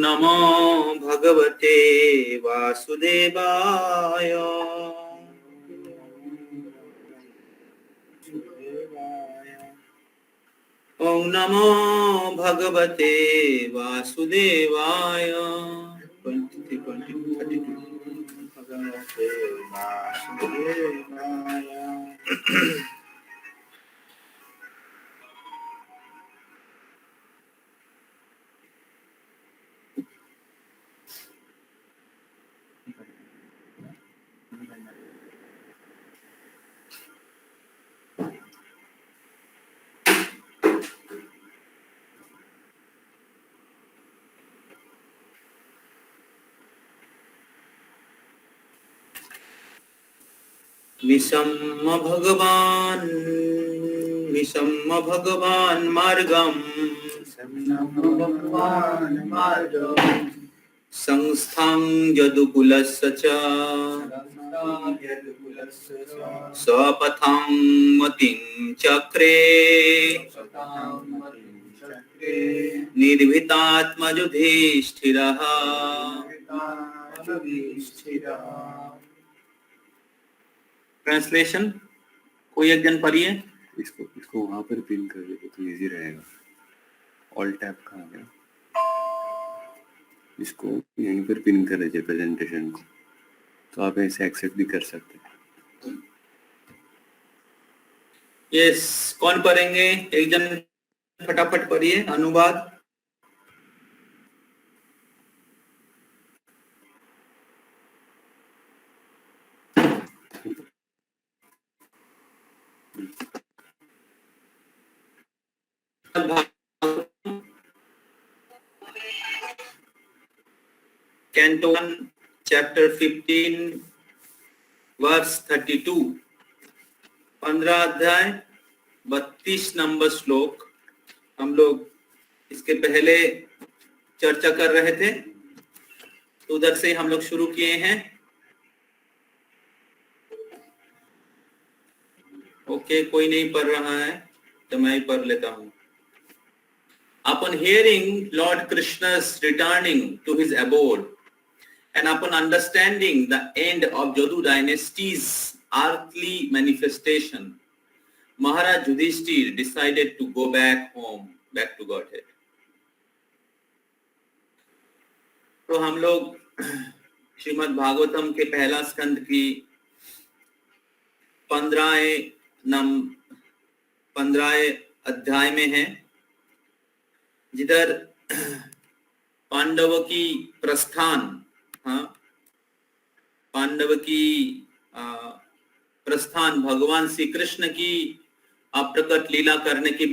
नमो भगवते वासुदेवाय। ओम नमो भगवते वासुदेवाय। 23, 22, 32 भगवते वासुदेवाय। निशम्म भगवान मार्गम संस्थां यदुकुलस्य च स्वपथं मतिं चक्रे निर्भीतात्मजुधिष्ठिरः। ट्रांसलेशन कोई एक जन पढ़िए। इसको वहां पर पिन कर दे तो इजी रहेगा। ऑल्ट टैब कहाँ गया? इसको यहीं पर पिन कर दीजिए प्रेजेंटेशन को, तो आप ऐसे एक्सेप्ट भी कर सकते हैं। यस, कौन पढ़ेंगे? एक जन फटाफट पढ़िए अनुवाद। Canto 1, chapter 15, verse 32। 15 अध्याय 32 नंबर श्लोक। हम लोग इसके पहले चर्चा कर रहे थे, तो उधर से हम लोग शुरू किए हैं। ओके, कोई नहीं पढ़ रहा है तो मैं ही पढ़ लेता हूँ। Upon hearing Lord Krishna's returning to his abode, and upon understanding the end of Jadu dynasty's earthly manifestation, Maharaj Yudhishthir decided to go back home, back to Godhead. तो हम लोग श्रीमद् भागवतम के पहला स्कंद की 15 अध्याय में हैं, जिधर पांडवों की प्रस्थान, पांडव की प्रस्थान भगवान श्री कृष्ण की अप्रकट लीला करने के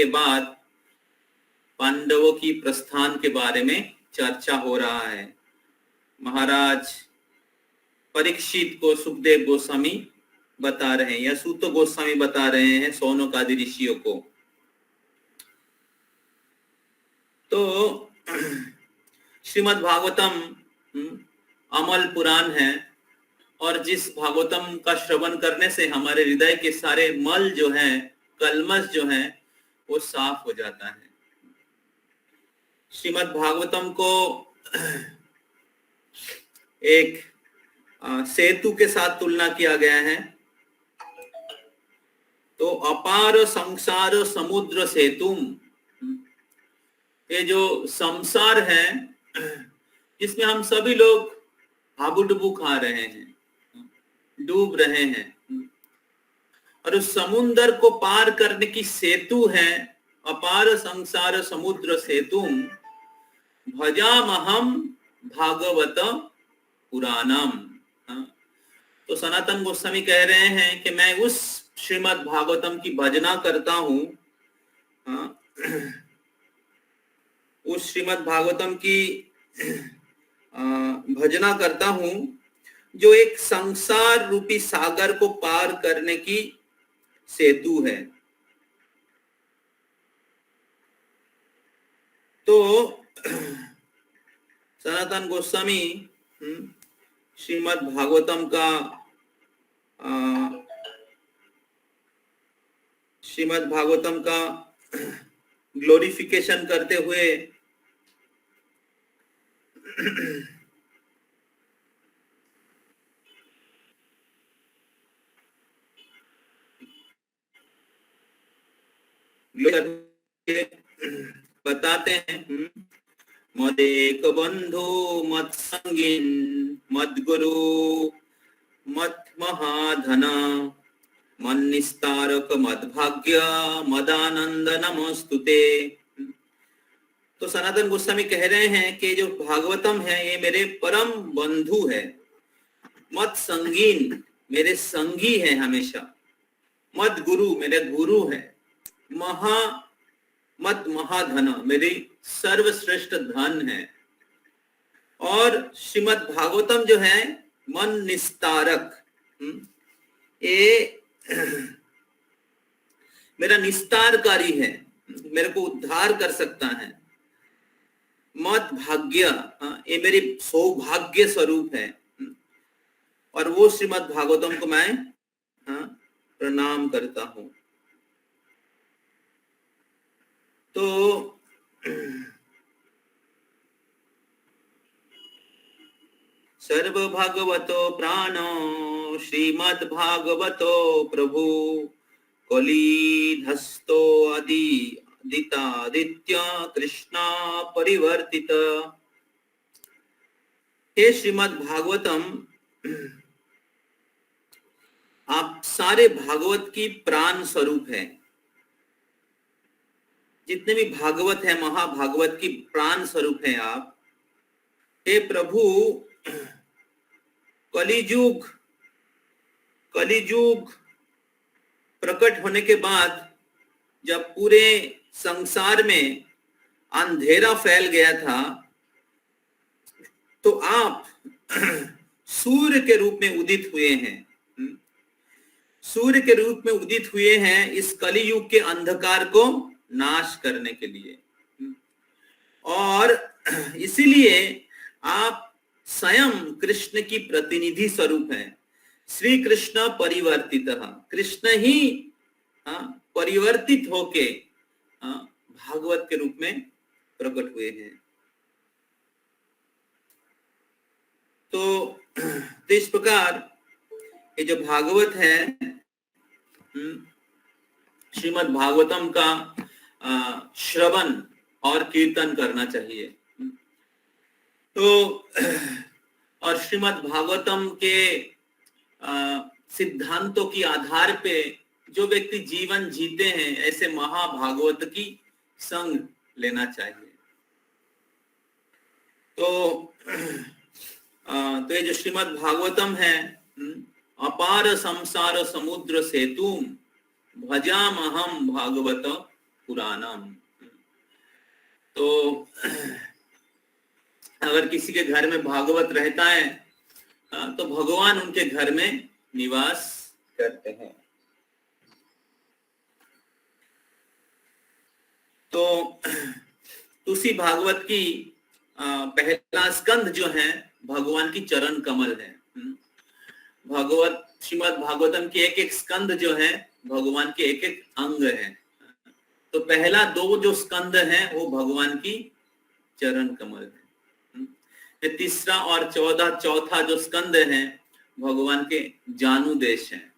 बाद पांडवों की प्रस्थान के बारे में चर्चा हो रहा है। महाराज परीक्षित को सुखदेव गोस्वामी बता रहे हैं, या सूत गोस्वामी बता रहे हैं सौनक आदि ऋषियों को। तो श्रीमद् भागवतम अमल पुराण है, और जिस भागवतम का श्रवण करने से हमारे हृदय के सारे मल जो हैं, कलमश जो हैं, वो साफ हो जाता है। श्रीमद् भागवतम को एक सेतु के साथ तुलना किया गया है। तो अपार संसार समुद्र सेतुम, ये जो संसार है जिसमें हम सभी लोग हाबुडुबु खा रहे हैं, डूब रहे हैं, और उस समुद्र को पार करने की सेतु है अपार संसार समुद्र सेतुम भजामहम भागवत पुराणम। तो सनातन गोस्वामी कह रहे हैं कि मैं उस श्रीमद् भागवतम की भजना करता हूँ, उस श्रीमद् भागवतम की भजना करता हूँ जो एक संसार रूपी सागर को पार करने की सेतु है। तो सनातन गोस्वामी श्रीमद् भागवतम का ग्लोरिफिकेशन करते हुए बताते हैं, मदेक बंधु मत संगीन मद गुरु मत महाधन मन निस्तारक मद भाग्य मदानंद नमोस्तुते। तो सनातन गोस्वामी कह रहे हैं कि जो भागवतम है ये मेरे परम बंधु है, मत संगीन मेरे संगी है हमेशा, मत गुरु मेरे गुरु है, मत महाधन मेरी सर्वश्रेष्ठ धन है, और श्रीमद् भागवतम जो है मन निस्तारक, ये मेरा निस्तारकारी है, मेरे को उद्धार कर सकता है। मत भाग्य, ये मेरी सौभाग्य स्वरूप है, और वो श्रीमद् भागवतम को मैं प्रणाम करता हूं। तो सर्व भागवतो प्राणो श्रीमद् भागवतो प्रभु कलिधस्तो आदित्य कृष्णा परिवर्तित। हे श्रीमद् भागवतम, आप सारे भागवत की प्राण स्वरूप है। जितने भी भागवत है, महाभागवत की प्राण स्वरूप है आप। हे प्रभु, कलियुग प्रकट होने के बाद जब पूरे संसार में अंधेरा फैल गया था, तो आप सूर्य के रूप में उदित हुए हैं। सूर्य के रूप में उदित हुए हैं इस कलियुग के अंधकार को नाश करने के लिए, और इसीलिए आप स्वयं कृष्ण की प्रतिनिधि स्वरूप हैं। श्री कृष्ण परिवर्तित, कृष्ण ही परिवर्तित होके भागवत के रूप में प्रकट हुए हैं। तो इस प्रकार ये जो भागवत है, श्रीमद् भागवतम का श्रवण और कीर्तन करना चाहिए। तो और श्रीमद् भागवतम के सिद्धांतों की आधार पे जो व्यक्ति जीवन जीते हैं, ऐसे महाभागवत की संग लेना चाहिए। तो ये जो श्रीमद् भागवतम है, अपार संसार समुद्र सेतुम भजामहम भागवत पुराणम। तो अगर किसी के घर में भागवत रहता है तो भगवान उनके घर में निवास करते हैं। तो तुलसी भागवत की पहला स्कंद जो है भगवान की चरण कमल है। भागवत श्रीमद् भागवतम की एक एक स्कंद जो है भगवान के एक एक अंग है। तो पहला दो जो स्कंद हैं वो भगवान की चरण कमल है। तीसरा और चौथा जो स्कंद है भगवान के जानु देश है।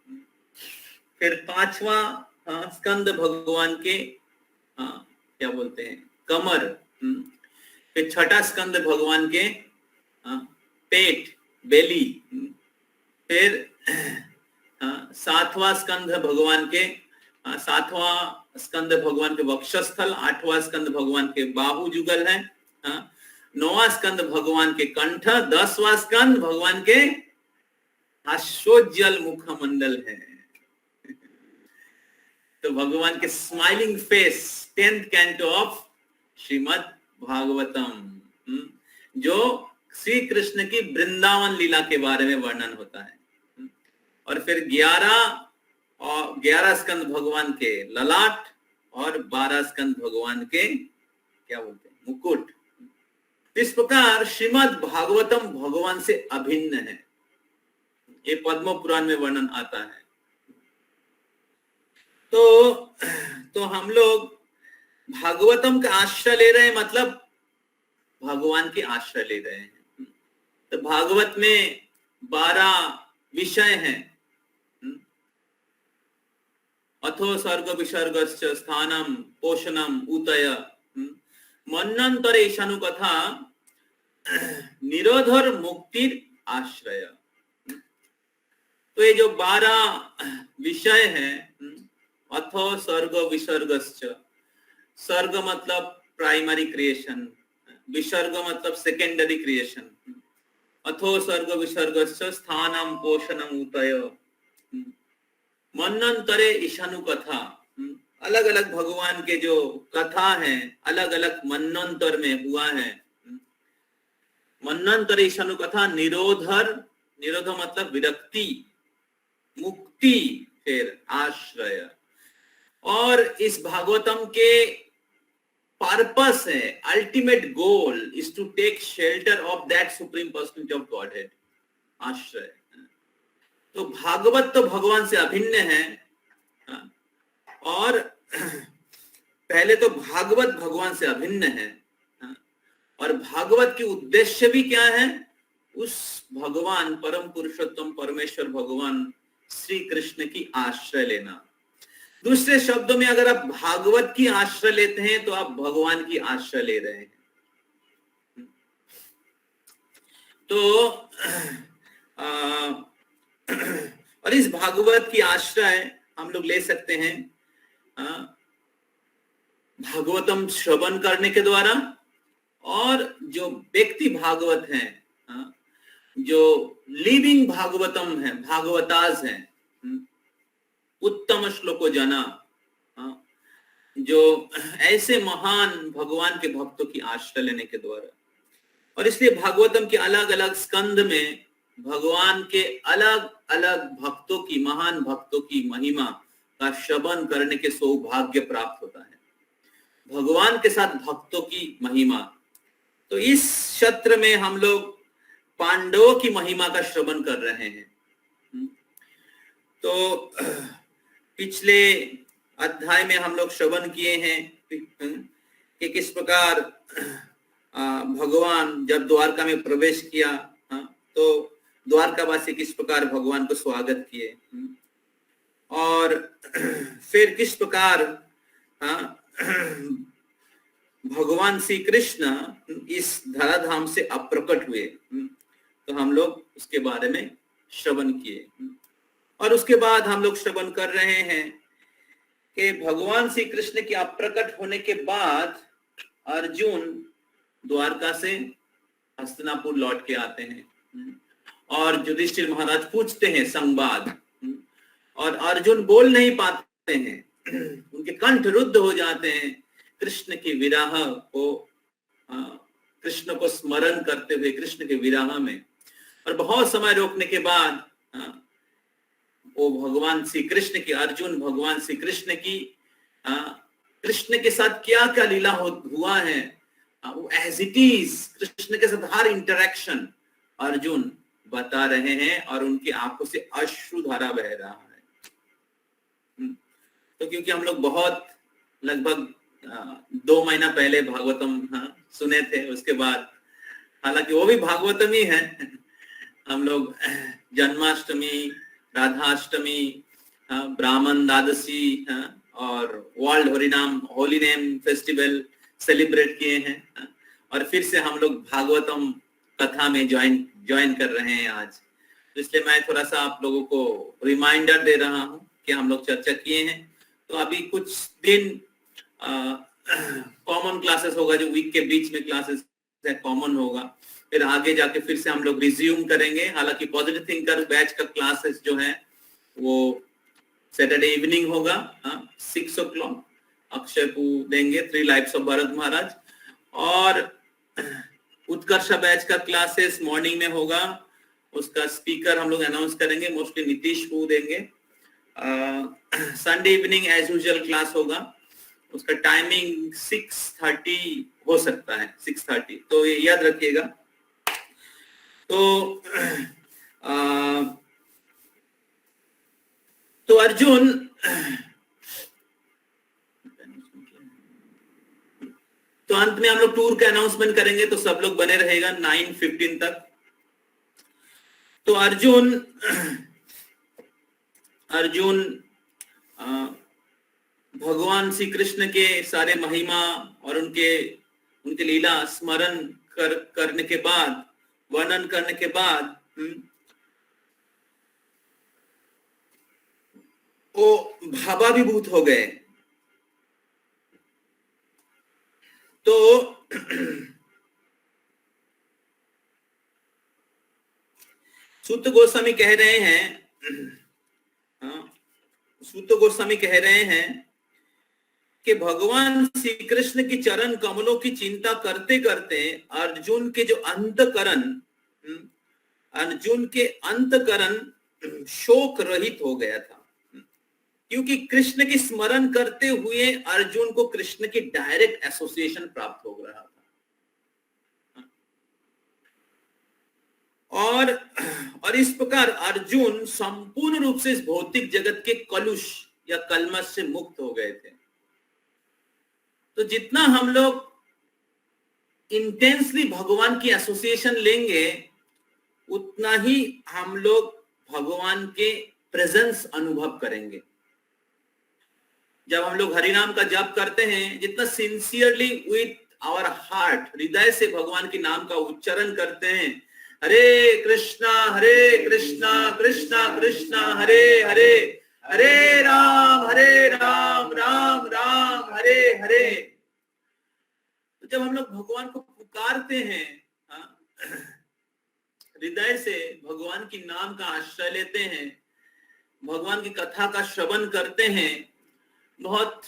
फिर पांचवा स्कंद भगवान के क्या बोलते हैं, कमर। फिर छठा स्कंद भगवान के पेट, बेली। फिर सातवां स्कंद भगवान के वक्षस्थल। आठवां स्कंद भगवान के बाहु जुगल है। नौवां स्कंद भगवान के कंठ। 10वां स्कंद भगवान के हास्योज्जल मुखमंडल है। तो भगवान के smiling face 10th canto of Shrimad Bhagavatam, जो श्री कृष्ण की वृंदावन लीला के बारे में वर्णन होता है। और फिर 11 स्कंद भगवान के ललाट और 12 स्कंद भगवान के क्या बोलते हैं, मुकुट। इस प्रकार श्रीमद् भागवतम भगवान से अभिन्न है। ये पद्म पुराण में वर्णन आता है। तो हम लोग भागवतम का आश्रय ले रहे हैं, मतलब भगवान की आश्रय ले रहे हैं। तो भागवत में 12 विषय हैं। अथो सर्ग विसर्गश्च स्थानम पोषणम उतय मन्वंतरे ईशानु कथा निरोधर मुक्तिर आश्रय। तो ये जो 12 विषय हैं, अथो सर्ग विसर्गश्च, सर्ग मतलब प्राइमरी क्रिएशन, विसर्ग मतलब सेकेंडरी क्रिएशन, अथो सर्ग विसर्गश्च स्थानम पोषणम उतय मन्वंतरे ईशानु कथा। अलग अलग भगवान के जो कथा है अलग अलग मन्वंतर में हुआ है। मन्वंतर ईशानु कथा निरोधर, निरोध मतलब विरक्ति, मुक्ति, फिर आश्रय। और इस भागवतम के पर्पस है, ultimate goal is to take shelter of that supreme personality of godhead, आश्रय। तो भागवत तो भगवान से अभिन्न है, और पहले तो भागवत भगवान से अभिन्न है, और भागवत की उद्देश्य भी क्या है, उस भगवान परम पुरुषोत्तम परमेश्वर भगवान श्री कृष्ण की आश्रय लेना। दूसरे शब्दों में अगर आप भागवत की आश्रय लेते हैं तो आप भगवान की आश्रय ले रहे हैं। तो और इस भागवत की आश्रय हम लोग ले सकते हैं भागवतम श्रवण करने के द्वारा, और जो व्यक्ति भागवत हैं, जो लिविंग भागवतम है, भागवताज हैं, उत्तम श्लोको जना, जो ऐसे महान भगवान के भक्तों की आश्रय लेने के द्वारा। और इसलिए भागवतम के अलग अलग स्कंद में भगवान के अलग अलग भक्तों की, महान भक्तों की महिमा का श्रवण करने के सौभाग्य प्राप्त होता है, भगवान के साथ भक्तों की महिमा। तो इस सत्र में हम लोग पांडवों की महिमा का श्रवण कर रहे हैं। तो पिछले अध्याय में हम लोग श्रवण किए हैं कि किस प्रकार भगवान जब द्वारका में प्रवेश किया, तो द्वारकावासी किस प्रकार भगवान को स्वागत किए, और फिर किस प्रकार भगवान श्री कृष्ण इस धराधाम से अप्रकट हुए। तो हम लोग उसके बारे में श्रवण किए, और उसके बाद हम लोग श्रवण कर रहे हैं कि भगवान श्री कृष्ण के अप्रकट होने के बाद अर्जुन द्वारका से हस्तिनापुर लौट के आते हैं, और युधिष्ठिर महाराज पूछते हैं संवाद, और अर्जुन बोल नहीं पाते हैं, उनके कंठ रुद्ध हो जाते हैं कृष्ण की विराह को, कृष्ण को स्मरण करते हुए कृष्ण के विराह में। और बहुत समय रोकने के बाद वो भगवान श्री कृष्ण की, अर्जुन भगवान श्री कृष्ण की, कृष्ण के साथ क्या क्या लीला हुआ है, वो एज इट इज कृष्ण के साथ हर इंटरेक्शन अर्जुन बता रहे हैं, और उनकी आंखों से अश्रुधारा बह रहा है। तो क्योंकि हम लोग बहुत लगभग 2 महीना पहले भागवतम सुने थे, उसके बाद हालांकि वो भी भागवतम ही है, हम लोग जन्माष्टमी, राधाष्टमी, ब्राह्मण द्वादशी और वर्ल्ड हरिनाम होली नेम फेस्टिवल सेलिब्रेट किए हैं, और फिर से हम लोग भागवतम कथा में ज्वाइन कर रहे हैं आज। तो इसलिए मैं थोड़ा सा आप लोगों को रिमाइंडर दे रहा हूं कि हम लोग चर्चा किए हैं। तो अभी कुछ दिन कॉमन क्लासेस होगा, जो वीक के बीच में क्लासेस है कॉमन होगा, फिर आगे जाके फिर से हम लोग रिज्यूम करेंगे। हालांकि पॉजिटिव थिंकर बैच का क्लासेस जो है वो सैटरडे इवनिंग होगा 6 o'clock, अक्षय पू देंगे 3 लाइव्स ऑफ भरत महाराज, और उत्कर्ष बैच का क्लासेस मॉर्निंग में होगा, उसका स्पीकर हम लोग अनाउंस करेंगे, मोस्टली नीतीश पू देंगे। Sunday evening as usual class होगा, उसका टाइमिंग 6:30 हो सकता है, 6:30, तो ये याद रखिएगा। तो अर्जुन तो अंत में हम लोग टूर का अनाउंसमेंट करेंगे, तो सब लोग बने रहेगा 9:15 तक। तो अर्जुन भगवान श्री कृष्ण के सारे महिमा और उनके लीला स्मरण करने के बाद, वर्णन करने के बाद वो भावाभिभूत हो गए। तो सूत गोस्वामी कह रहे हैं कि भगवान श्री कृष्ण की चरण कमलों की चिंता करते करते अर्जुन के अंतकरण शोक रहित हो गया था, क्योंकि कृष्ण की स्मरण करते हुए अर्जुन को कृष्ण की डायरेक्ट एसोसिएशन प्राप्त हो रहा था। और इस प्रकार अर्जुन संपूर्ण रूप से इस भौतिक जगत के कलुष या कलमश से मुक्त हो गए थे। तो जितना हम लोग इंटेंसली भगवान की एसोसिएशन लेंगे, उतना ही हम लोग भगवान के प्रेजेंस अनुभव करेंगे। जब हम लोग हरिनाम का जप करते हैं, जितना सिंसियरली विथ आवर हार्ट, हृदय से भगवान के नाम का उच्चारण करते हैं, हरे कृष्णा कृष्णा कृष्णा हरे हरे, हरे राम राम राम हरे हरे। तो जब हम लोग भगवान को पुकारते हैं, हृदय से भगवान की नाम का आश्रय लेते हैं, भगवान की कथा का श्रवण करते हैं, बहुत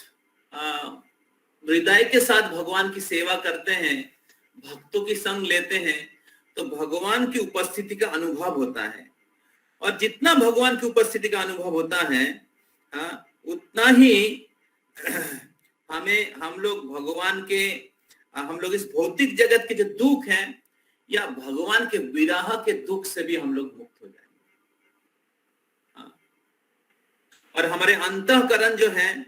हृदय के साथ भगवान की सेवा करते हैं, भक्तों की संग लेते हैं, तो भगवान की उपस्थिति का अनुभव होता है। और जितना भगवान की उपस्थिति का अनुभव होता है, उतना ही हम लोग इस भौतिक जगत के जो दुख हैं या भगवान के विरह के दुख से भी हम लोग मुक्त हो जाएंगे। और हमारे अंतःकरण जो है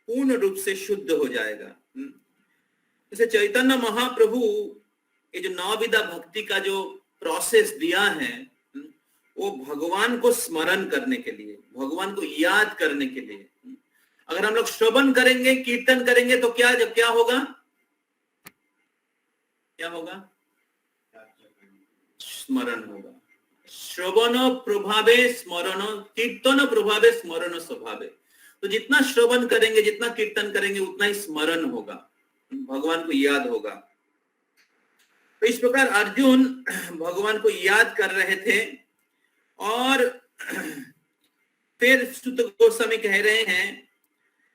पूर्ण रूप से शुद्ध हो जाएगा। जैसे चैतन्य महाप्रभु ये जो नवविधा भक्ति का जो प्रोसेस दिया है, वो भगवान को स्मरण करने के लिए, भगवान को याद करने के लिए। अगर हम लोग श्रवण करेंगे, कीर्तन करेंगे, तो क्या होगा? स्मरण होगा। श्रवण प्रभावे स्मरण, कीर्तन प्रभावे स्मरण स्वभावे। तो जितना श्रवण करेंगे, जितना कीर्तन करेंगे, उतना ही स्मरण होगा, भगवान को याद होगा। तो इस प्रकार अर्जुन भगवान को याद कर रहे थे। और फिर सूत गोस्वामी कह रहे हैं,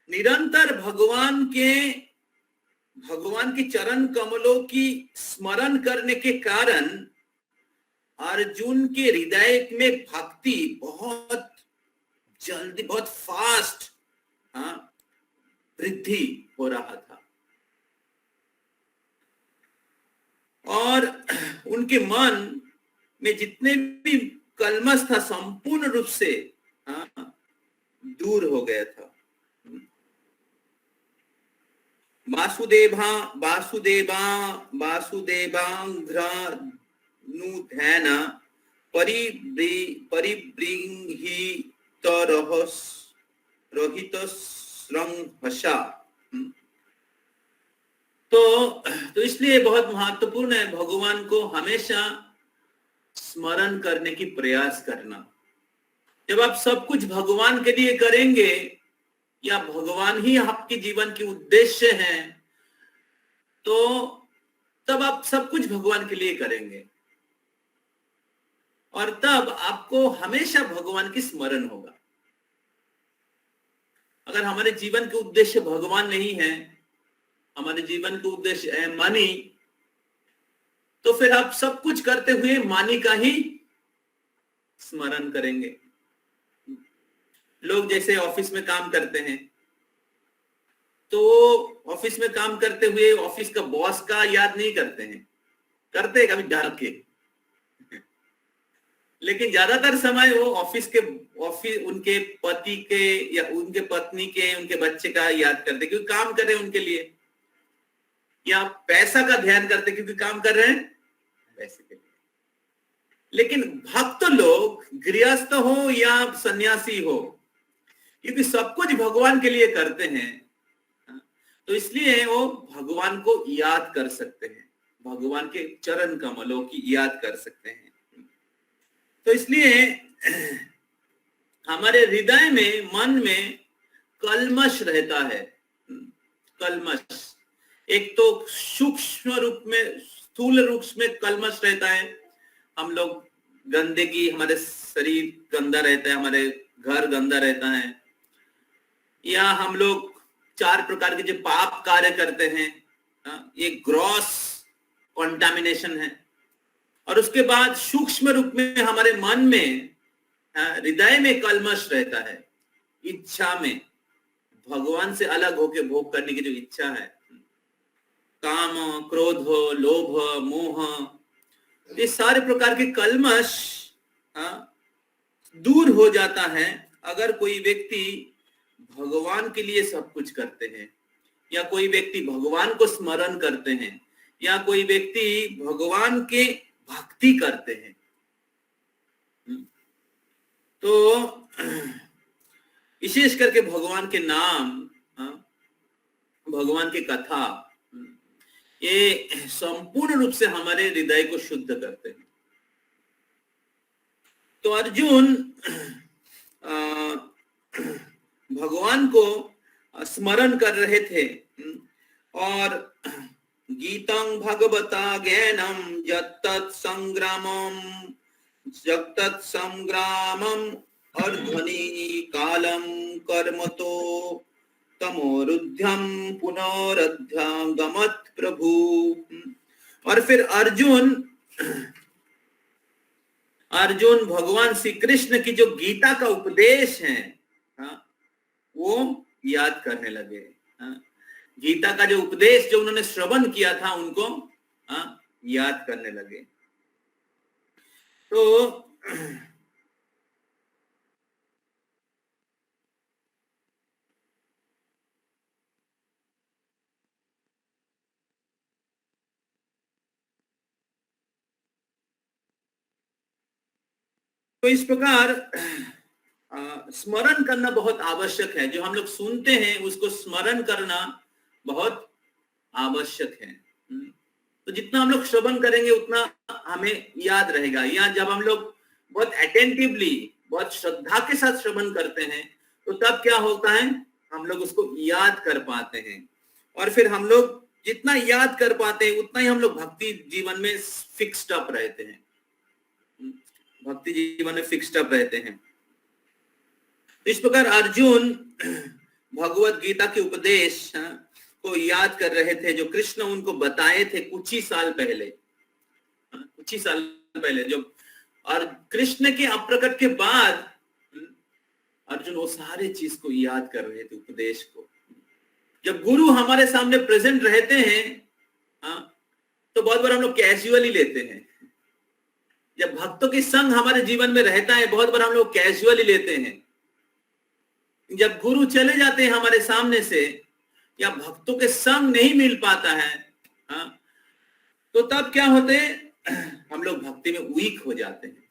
निरंतर भगवान की चरण कमलों की स्मरण करने के कारण अर्जुन के हृदय में भक्ति बहुत जल्दी, बहुत फास्ट वृद्धि हो रहा था। और उनके मन में जितने भी कलमश था, संपूर्ण रूप से दूर हो गया था। वासुदेवांघ्रानुध्यान परिबृंहितरहितस्रंहसा। तो इसलिए बहुत महत्वपूर्ण है भगवान को हमेशा स्मरण करने की प्रयास करना। जब आप सब कुछ भगवान के लिए करेंगे या भगवान ही आपके जीवन के उद्देश्य हैं, तो तब आप सब कुछ भगवान के लिए करेंगे और तब आपको हमेशा भगवान की स्मरण होगा। अगर हमारे जीवन के उद्देश्य भगवान नहीं है, हमारे जीवन के उद्देश्य है मनी, तो फिर आप सब कुछ करते हुए मनी का ही स्मरण करेंगे। लोग जैसे ऑफिस में काम करते हैं, तो ऑफिस में काम करते हुए ऑफिस का बॉस का याद नहीं करते हैं, करते हैं कभी डर के, लेकिन ज्यादातर समय वो ऑफिस उनके पति के या उनके पत्नी के, उनके बच्चे का याद करते, क्योंकि काम कर रहे हैं उनके लिए। या पैसा का ध्यान करते क्योंकि काम कर रहे हैं पैसे के लिए। लेकिन भक्त लोग गृहस्थ हो या सन्यासी हो, क्योंकि सब कुछ भगवान के लिए करते हैं, तो इसलिए वो भगवान को याद कर सकते हैं, भगवान के चरण कमलों की याद कर सकते हैं। तो इसलिए हमारे हृदय में, मन में कल्मश रहता है। कल्मश एक तो सूक्ष्म रूप में, स्थूल रूप में कल्मश रहता है। हम लोग गंदगी, हमारे शरीर गंदा रहता है, हमारे घर गंदा रहता है, या हम लोग 4 प्रकार के जो पाप कार्य करते हैं, ये ग्रॉस कॉन्टामिनेशन है। और उसके बाद सूक्ष्म रूप में हमारे मन में, हृदय में कल्मश रहता है, इच्छा में, भगवान से अलग होके भोग करने की जो इच्छा है, काम, क्रोध, लोभ, मोह, ये सारे प्रकार के कल्मश दूर हो जाता है अगर कोई व्यक्ति भगवान के लिए सब कुछ करते हैं, या कोई व्यक्ति भगवान को स्मरण करते हैं, या कोई व्यक्ति भगवान के भक्ति करते हैं। तो विशेष करके भगवान के नाम, भगवान की कथा, ये संपूर्ण रूप से हमारे हृदय को शुद्ध करते हैं। तो अर्जुन भगवान को स्मरण कर रहे थे, और गीतं भगवता ज्ञानम जत्तत् संग्रामम अर्ध्वनि कालम कर्मतो तमोरुध्यम पुनरध्यागमत् प्रभु। और फिर अर्जुन भगवान श्री कृष्ण की जो गीता का उपदेश है, वो याद करने लगे। गीता का जो उपदेश जो उन्होंने श्रवण किया था, उनको याद करने लगे। तो इस प्रकार स्मरण करना बहुत आवश्यक है। जो हम लोग सुनते हैं उसको स्मरण करना बहुत आवश्यक है। तो जितना हम लोग श्रवण करेंगे उतना हमें याद रहेगा। या जब हम लोग बहुत अटेंटिवली, बहुत श्रद्धा के साथ श्रवण करते हैं, तो तब क्या होता है, हम लोग उसको याद कर पाते हैं। और फिर हम लोग जितना याद कर पाते हैं उतना ही हम लोग भक्ति जीवन में फिक्स्ड अप रहते हैं, भक्ति जीवन में फिक्स्ड अप रहते हैं। इस प्रकार अर्जुन भगवत गीता के उपदेश को याद कर रहे थे, जो कृष्ण उनको बताए थे कुछ ही साल पहले, जब, और कृष्ण के अप्रकट के बाद अर्जुन वो सारे चीज को याद कर रहे थे, उपदेश को। जब गुरु हमारे सामने प्रेजेंट रहते हैं, तो बहुत बार हम लोग कैजुअली लेते हैं। जब भक्तों के संग हमारे जीवन में रहता है, बहुत बार हम लोग कैजुअली लेते हैं। जब गुरु चले जाते हैं हमारे सामने से, या भक्तों के संग नहीं मिल पाता है, तो तब क्या होते, हम लोग भक्ति में वीक हो जाते हैं।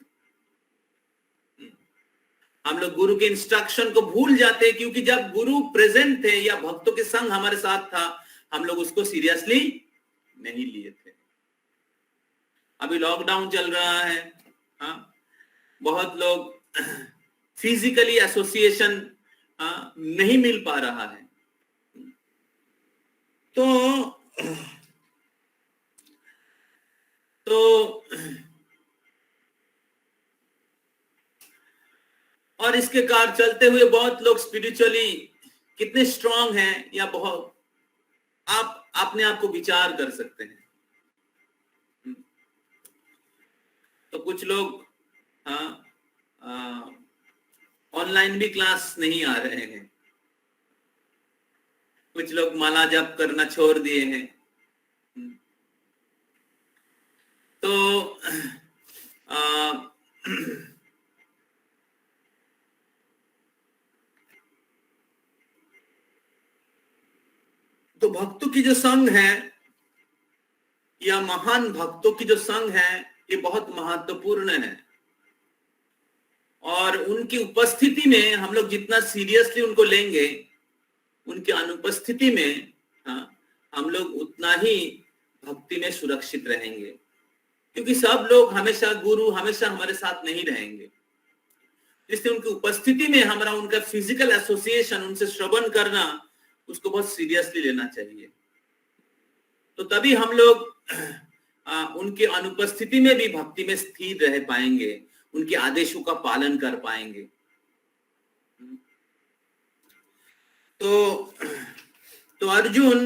हम लोग गुरु के इंस्ट्रक्शन को भूल जाते हैं, क्योंकि जब गुरु प्रेजेंट थे या भक्तों के संग हमारे साथ था, हम लोग उसको सीरियसली नहीं लिए थे। अभी लॉकडाउन चल रहा है, बहुत लोग फिजिकली एसोसिएशन नहीं मिल पा रहा है। तो और इसके कारण चलते हुए बहुत लोग स्पिरिचुअली कितने स्ट्रांग हैं, या बहुत, आप अपने आप को विचार कर सकते हैं। तो कुछ लोग ऑनलाइन भी क्लास नहीं आ रहे हैं, कुछ लोग माला जप करना छोड़ दिए हैं। तो भक्तों की जो संग है, या महान भक्तों की जो संग है ये बहुत महत्वपूर्ण है, और उनकी उपस्थिति में हम लोग जितना सीरियसली उनको लेंगे, उनकी अनुपस्थिति में हम लोग उतना ही भक्ति में सुरक्षित रहेंगे, क्योंकि सब लोग हमेशा गुरु हमेशा हमारे साथ नहीं रहेंगे। इसलिए उनकी उपस्थिति में हमारा उनका फिजिकल एसोसिएशन, उनसे श्रवण करना, उसको बहुत सीरियसली लेना चाहिए। तो तभी हम लोग उनके अनुपस्थिति में भी भक्ति में स्थिर रह पाएंगे, उनके आदेशों का पालन कर पाएंगे। तो अर्जुन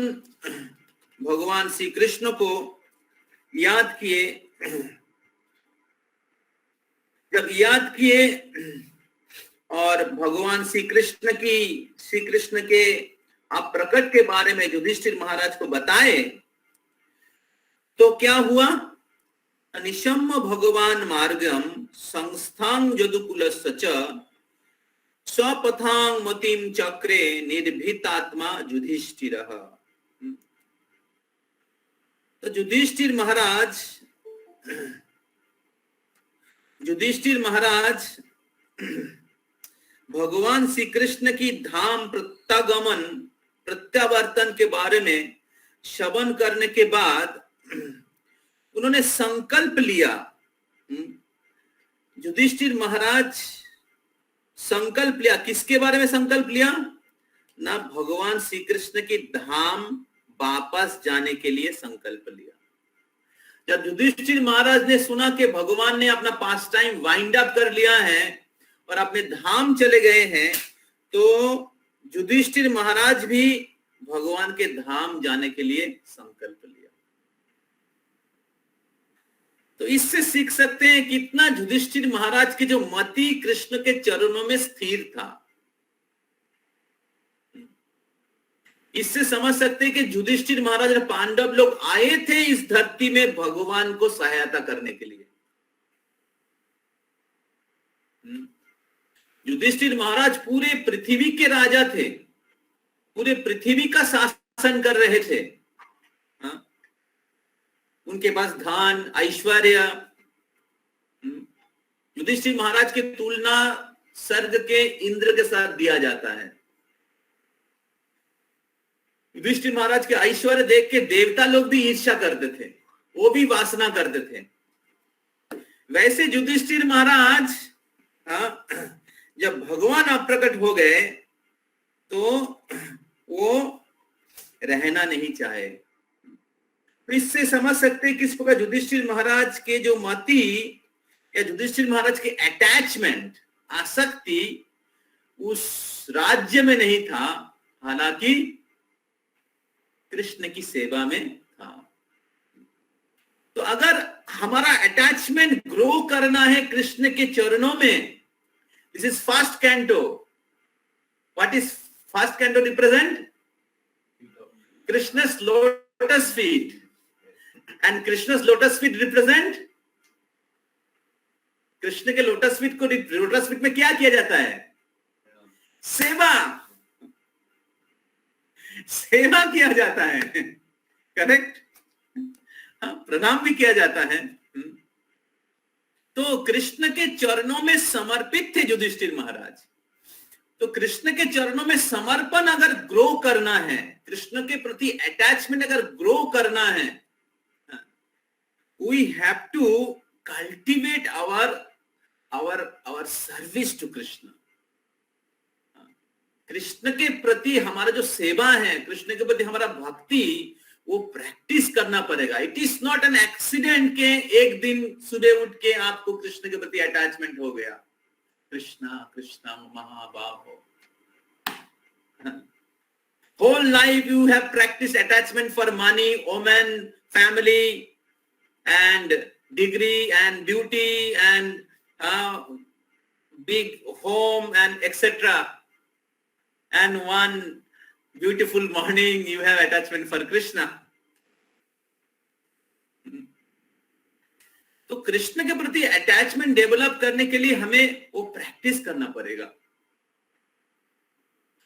भगवान श्री कृष्ण को याद किए, जब याद किए और भगवान श्री कृष्ण के आप प्रकट के बारे में युधिष्ठिर महाराज को बताए, तो क्या हुआ? निशम्य भगवान मार्गम संस्थांग यदुकुलस्य च स्वपथांग मतिम चक्रे निर्भीतात्मा युधिष्ठिरः। तो युधिष्ठिर महाराज भगवान श्री कृष्ण की धाम प्रत्यावर्तन के बारे में श्रवण करने के बाद उन्होंने संकल्प लिया। युधिष्ठिर महाराज संकल्प लिया, किसके बारे में संकल्प लिया? ना भगवान श्री कृष्ण की धाम वापस जाने के लिए संकल्प लिया। जब युधिष्ठिर महाराज ने सुना कि भगवान ने अपना पास टाइम वाइंड अप कर लिया है और अपने धाम चले गए हैं, तो युधिष्ठिर महाराज भी भगवान के धाम जाने के लिए संकल्प लिया। तो इससे सीख सकते हैं कितना युधिष्ठिर महाराज की जो मति कृष्ण के चरणों में स्थिर था। इससे समझ सकते हैं कि युधिष्ठिर महाराज और पांडव लोग आए थे इस धरती में भगवान को सहायता करने के लिए। युधिष्ठिर महाराज पूरे पृथ्वी के राजा थे, पूरे पृथ्वी का शासन कर रहे थे। उनके पास धन ऐश्वर्य, युधिष्ठिर महाराज की तुलना स्वर्ग के इंद्र के साथ दिया जाता है। युधिष्ठिर महाराज के ऐश्वर्य देख के देवता लोग भी ईर्ष्या करते थे, वो भी वासना करते थे। वैसे युधिष्ठिर महाराज जब भगवान अप्रकट हो गए तो वो रहना नहीं चाहे। इससे समझ सकते हैं किस प्रकार युधिष्ठिर महाराज के जो मति या युधिष्ठिर महाराज के अटैचमेंट, आसक्ति उस राज्य में नहीं था, हालांकि कृष्ण की सेवा में था। तो अगर हमारा अटैचमेंट ग्रो करना है कृष्ण के चरणों में, this is first canto. What is first canto represent? Krishna's lotus feet, and Krishna's lotus feet represent, Krishna के लोटस फीट को, लोटस फीट में क्या किया जाता है? सेवा, सेवा किया जाता है, करेक्ट? प्रणाम भी किया जाता है। तो कृष्ण के चरणों में समर्पित थे युधिष्ठिर महाराज। तो कृष्ण के चरणों में समर्पण अगर ग्रो करना है, कृष्ण के प्रति अटैचमेंट अगर ग्रो करना है, we have to cultivate our service to Krishna. Krishna के प्रति हमारा जो सेवा है, कृष्ण के प्रति हमारा भक्ति, वो प्रैक्टिस करना पड़ेगा। It is not an accident के एक दिन सुबह उठ के आपको कृष्ण के प्रति अटैचमेंट हो गया। कृष्णा कृष्णा महाबाहो, whole life you have practiced attachment for money, woman, family, and degree and beauty and big home and etc. And one beautiful morning you have attachment for Krishna. तो कृष्ण के प्रति अटैचमेंट डेवलप करने के लिए हमें वो प्रैक्टिस करना पड़ेगा।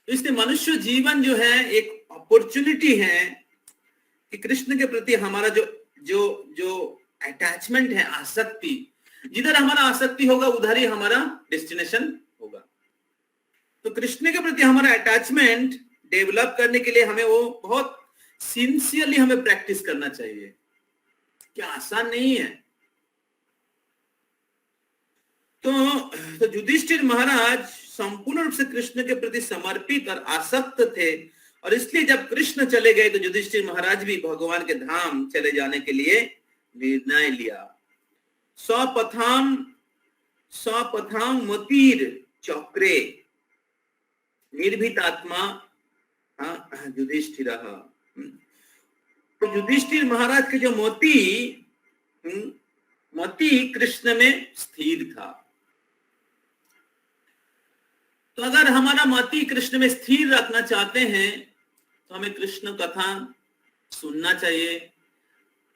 इसलिए मनुष्य जीवन जो है एक अपॉर्चुनिटी है कि कृष्ण के प्रति हमारा जो जो अटैचमेंट है, आसक्ति, जिधर हमारा आसक्ति होगा उधर ही हमारा डेस्टिनेशन होगा। तो कृष्ण के प्रति हमारा अटैचमेंट डेवलप करने के लिए हमें वो बहुत सिंसियरली हमें प्रैक्टिस करना चाहिए, क्या आसान नहीं है। तो युधिष्ठिर महाराज संपूर्ण रूप से कृष्ण के प्रति समर्पित और आसक्त थे, और इसलिए जब कृष्ण चले गए तो युधिष्ठिर महाराज भी भगवान के धाम चले जाने के लिए निर्णय लिया। स्वपथाम मतीर चक्रे निर्भीतात्मा युधिष्ठिर। तो युधिष्ठिर महाराज के जो मति कृष्ण में स्थिर था। तो अगर हमारा मति कृष्ण में स्थिर रखना चाहते हैं तो हमें कृष्ण कथा सुनना चाहिए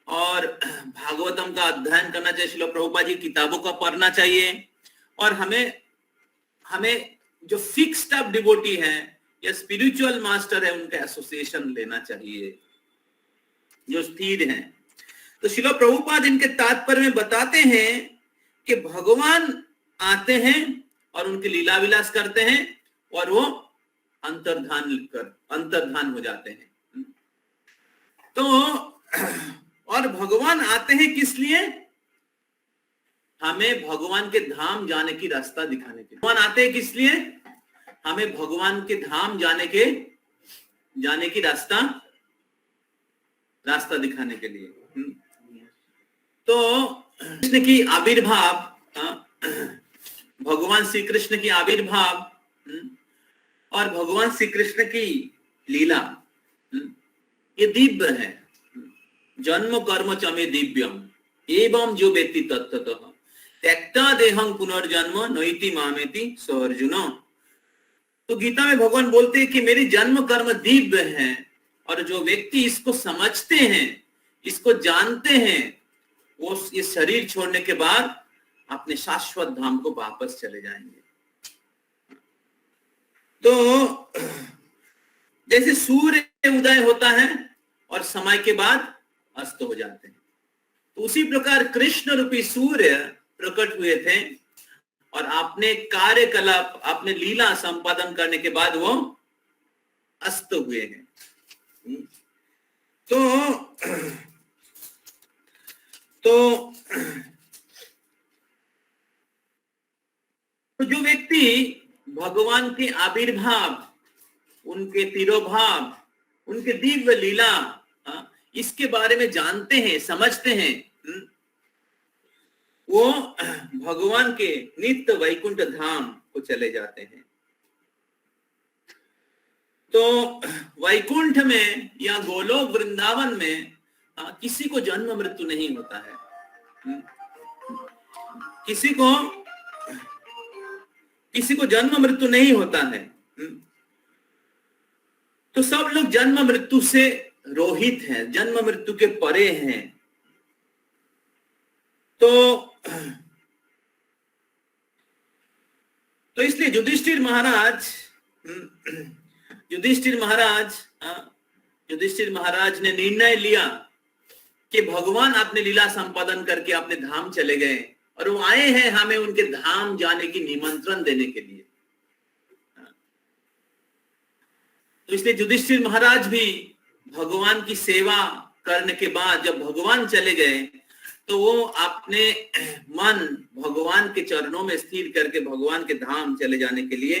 और भागवतम का अध्ययन करना चाहिए, श्रील प्रभुपाद जी किताबों का पढ़ना चाहिए, और हमें जो फिक्स्ड अप डिवोटी है या स्पिरिचुअल मास्टर है उनका एसोसिएशन लेना चाहिए जो स्थिर हैं। तो श्रील प्रभुपाद इनके तात्पर्य में बताते हैं कि भगवान आते हैं और उनकी लीला विलास करते हैं और वो अंतर्धान हो जाते हैं। तो और भगवान आते हैं किस लिए? हमें भगवान के धाम जाने की रास्ता दिखाने के लिए। भगवान आते हैं किस लिए? हमें भगवान के धाम जाने की रास्ता दिखाने के लिए। तो कृष्ण की आविर्भाव, भगवान श्री कृष्ण की आविर्भाव और भगवान श्री कृष्ण की लीला ये दिव्य है। जन्म कर्म च मे दिव्यम एवं जो व्यक्ति तत्ततः त्यक्ता देहं पुनर्जन्म नैति मामेति स अर्जुन। तो गीता में भगवान बोलते हैं कि मेरी जन्म कर्म दिव्य है, और जो व्यक्ति इसको समझते हैं, इसको जानते हैं, वो इस शरीर छोड़ने के बाद अपने शाश्वत धाम को वापस चले जाएंगे। तो जैसे सूर्य उदय होता है और समय के बाद अस्त हो जाते हैं, तो उसी प्रकार कृष्ण रूपी सूर्य प्रकट हुए थे और अपने कार्यकलाप, अपने लीला संपादन करने के बाद वो अस्त हुए हैं। तो जो व्यक्ति भगवान के आविर्भाव, उनके तिरोभाव, उनके दिव्य लीला, इसके बारे में जानते हैं, समझते हैं, वो भगवान के नित्य वैकुंठ धाम को चले जाते हैं। तो वैकुंठ में या गोलोक वृंदावन में किसी को जन्म मृत्यु नहीं होता है। किसी को जन्म मृत्यु नहीं होता है। तो सब लोग जन्म मृत्यु से रोहित हैं, जन्म मृत्यु के परे हैं। तो इसलिए युधिष्ठिर महाराज ने निर्णय लिया कि भगवान अपने लीला संपादन करके अपने धाम चले गए और वो आए हैं हमें उनके धाम जाने की निमंत्रण देने के लिए। तो इसलिए युधिष्ठिर महाराज भी भगवान की सेवा करने के बाद जब भगवान चले गए तो वो अपने मन भगवान के चरणों में स्थिर करके भगवान के धाम चले जाने के लिए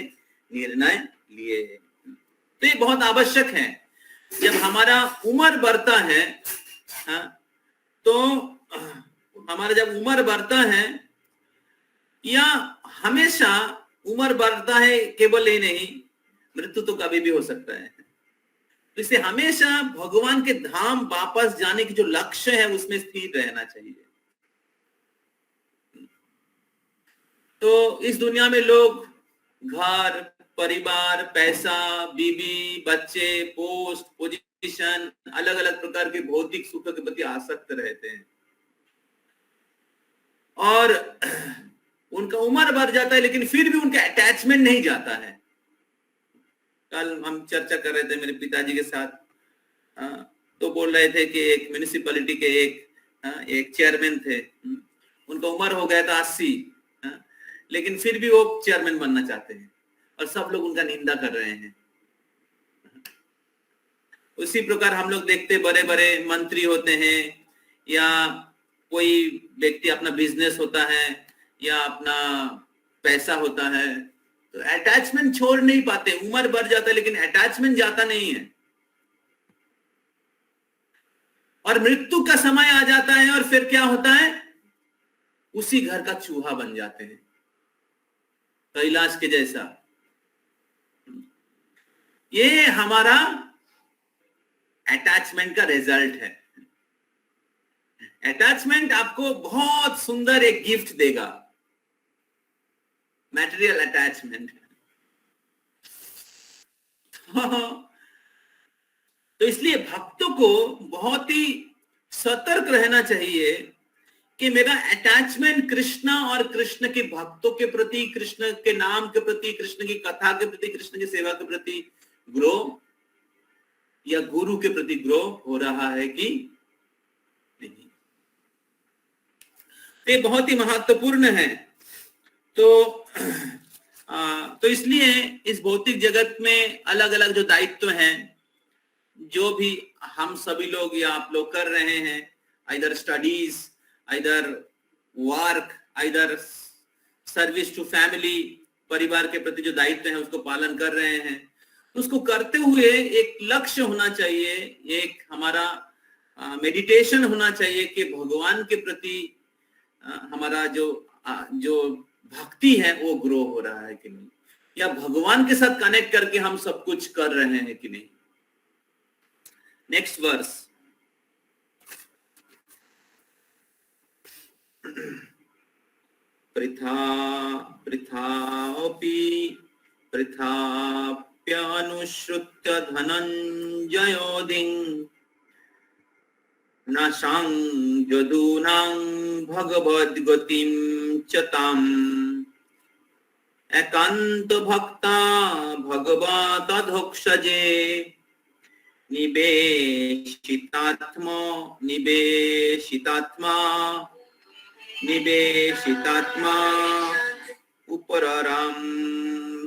निर्णय लिए। तो ये बहुत आवश्यक है। जब हमारा उम्र बढ़ता है, तो हमारा जब उम्र बढ़ता है, या हमेशा उम्र बढ़ता है, केवल ही नहीं, मृत्यु तो कभी भी हो सकता है। तो इसे हमेशा भगवान के धाम वापस जाने की जो लक्ष्य है उसमें स्थिर रहना चाहिए। तो इस दुनिया में लोग घर, परिवार, पैसा, बीवी, बच्चे, पोस्ट, पोजीशन, अलग अलग प्रकार के भौतिक सुख के प्रति आसक्त रहते हैं और उनका उम्र बढ़ जाता है लेकिन फिर भी उनका अटैचमेंट नहीं जाता है। कल हम चर्चा कर रहे थे मेरे पिताजी के साथ, तो बोल रहे थे कि एक म्युनिसिपैलिटी के एक एक चेयरमैन थे, उनका उम्र हो गया था 80, लेकिन फिर भी वो चेयरमैन बनना चाहते हैं और सब लोग उनका निंदा कर रहे हैं। उसी प्रकार हम लोग देखते बड़े बड़े मंत्री होते हैं या कोई व्यक्ति अपना बिजनेस होता है या अपना पैसा होता है, तो अटैचमेंट छोड़ नहीं पाते। उम्र बढ़ जाता है लेकिन अटैचमेंट जाता नहीं है, और मृत्यु का समय आ जाता है और फिर क्या होता है, उसी घर का चूहा बन जाते हैं, कैलाश के जैसा। ये हमारा अटैचमेंट का रिजल्ट है। अटैचमेंट आपको बहुत सुंदर एक गिफ्ट देगा, मैटेरियल अटैचमेंट। तो इसलिए भक्तों को बहुत ही सतर्क रहना चाहिए कि मेरा अटैचमेंट कृष्ण और कृष्ण के भक्तों के प्रति, कृष्ण के नाम के प्रति, कृष्ण की कथा के प्रति, कृष्ण की सेवा के प्रति ग्रो या गुरु के प्रति ग्रो हो रहा है कि नहीं। ये बहुत ही महत्वपूर्ण है। तो इसलिए इस भौतिक जगत में अलग अलग जो दायित्व हैं, जो भी हम सभी लोग या आप लोग कर रहे हैं, either studies, either work, either service to family, परिवार के प्रति जो दायित्व है उसको पालन कर रहे हैं, उसको करते हुए एक लक्ष्य होना चाहिए, एक हमारा मेडिटेशन होना चाहिए कि भगवान के प्रति हमारा जो भक्ति है वो ग्रो हो रहा है कि नहीं, या भगवान के साथ कनेक्ट करके हम सब कुछ कर रहे हैं कि नहीं। नेक्स्ट वर्स, पृथापि पृथाप्यनुश्रुत्य धनञ्जयोऽधिं न सांजदूनां भगवद्गतिं च ताम् एकांत भक्ता भगवतधोक्षजे निवेशितात्मा उपरराम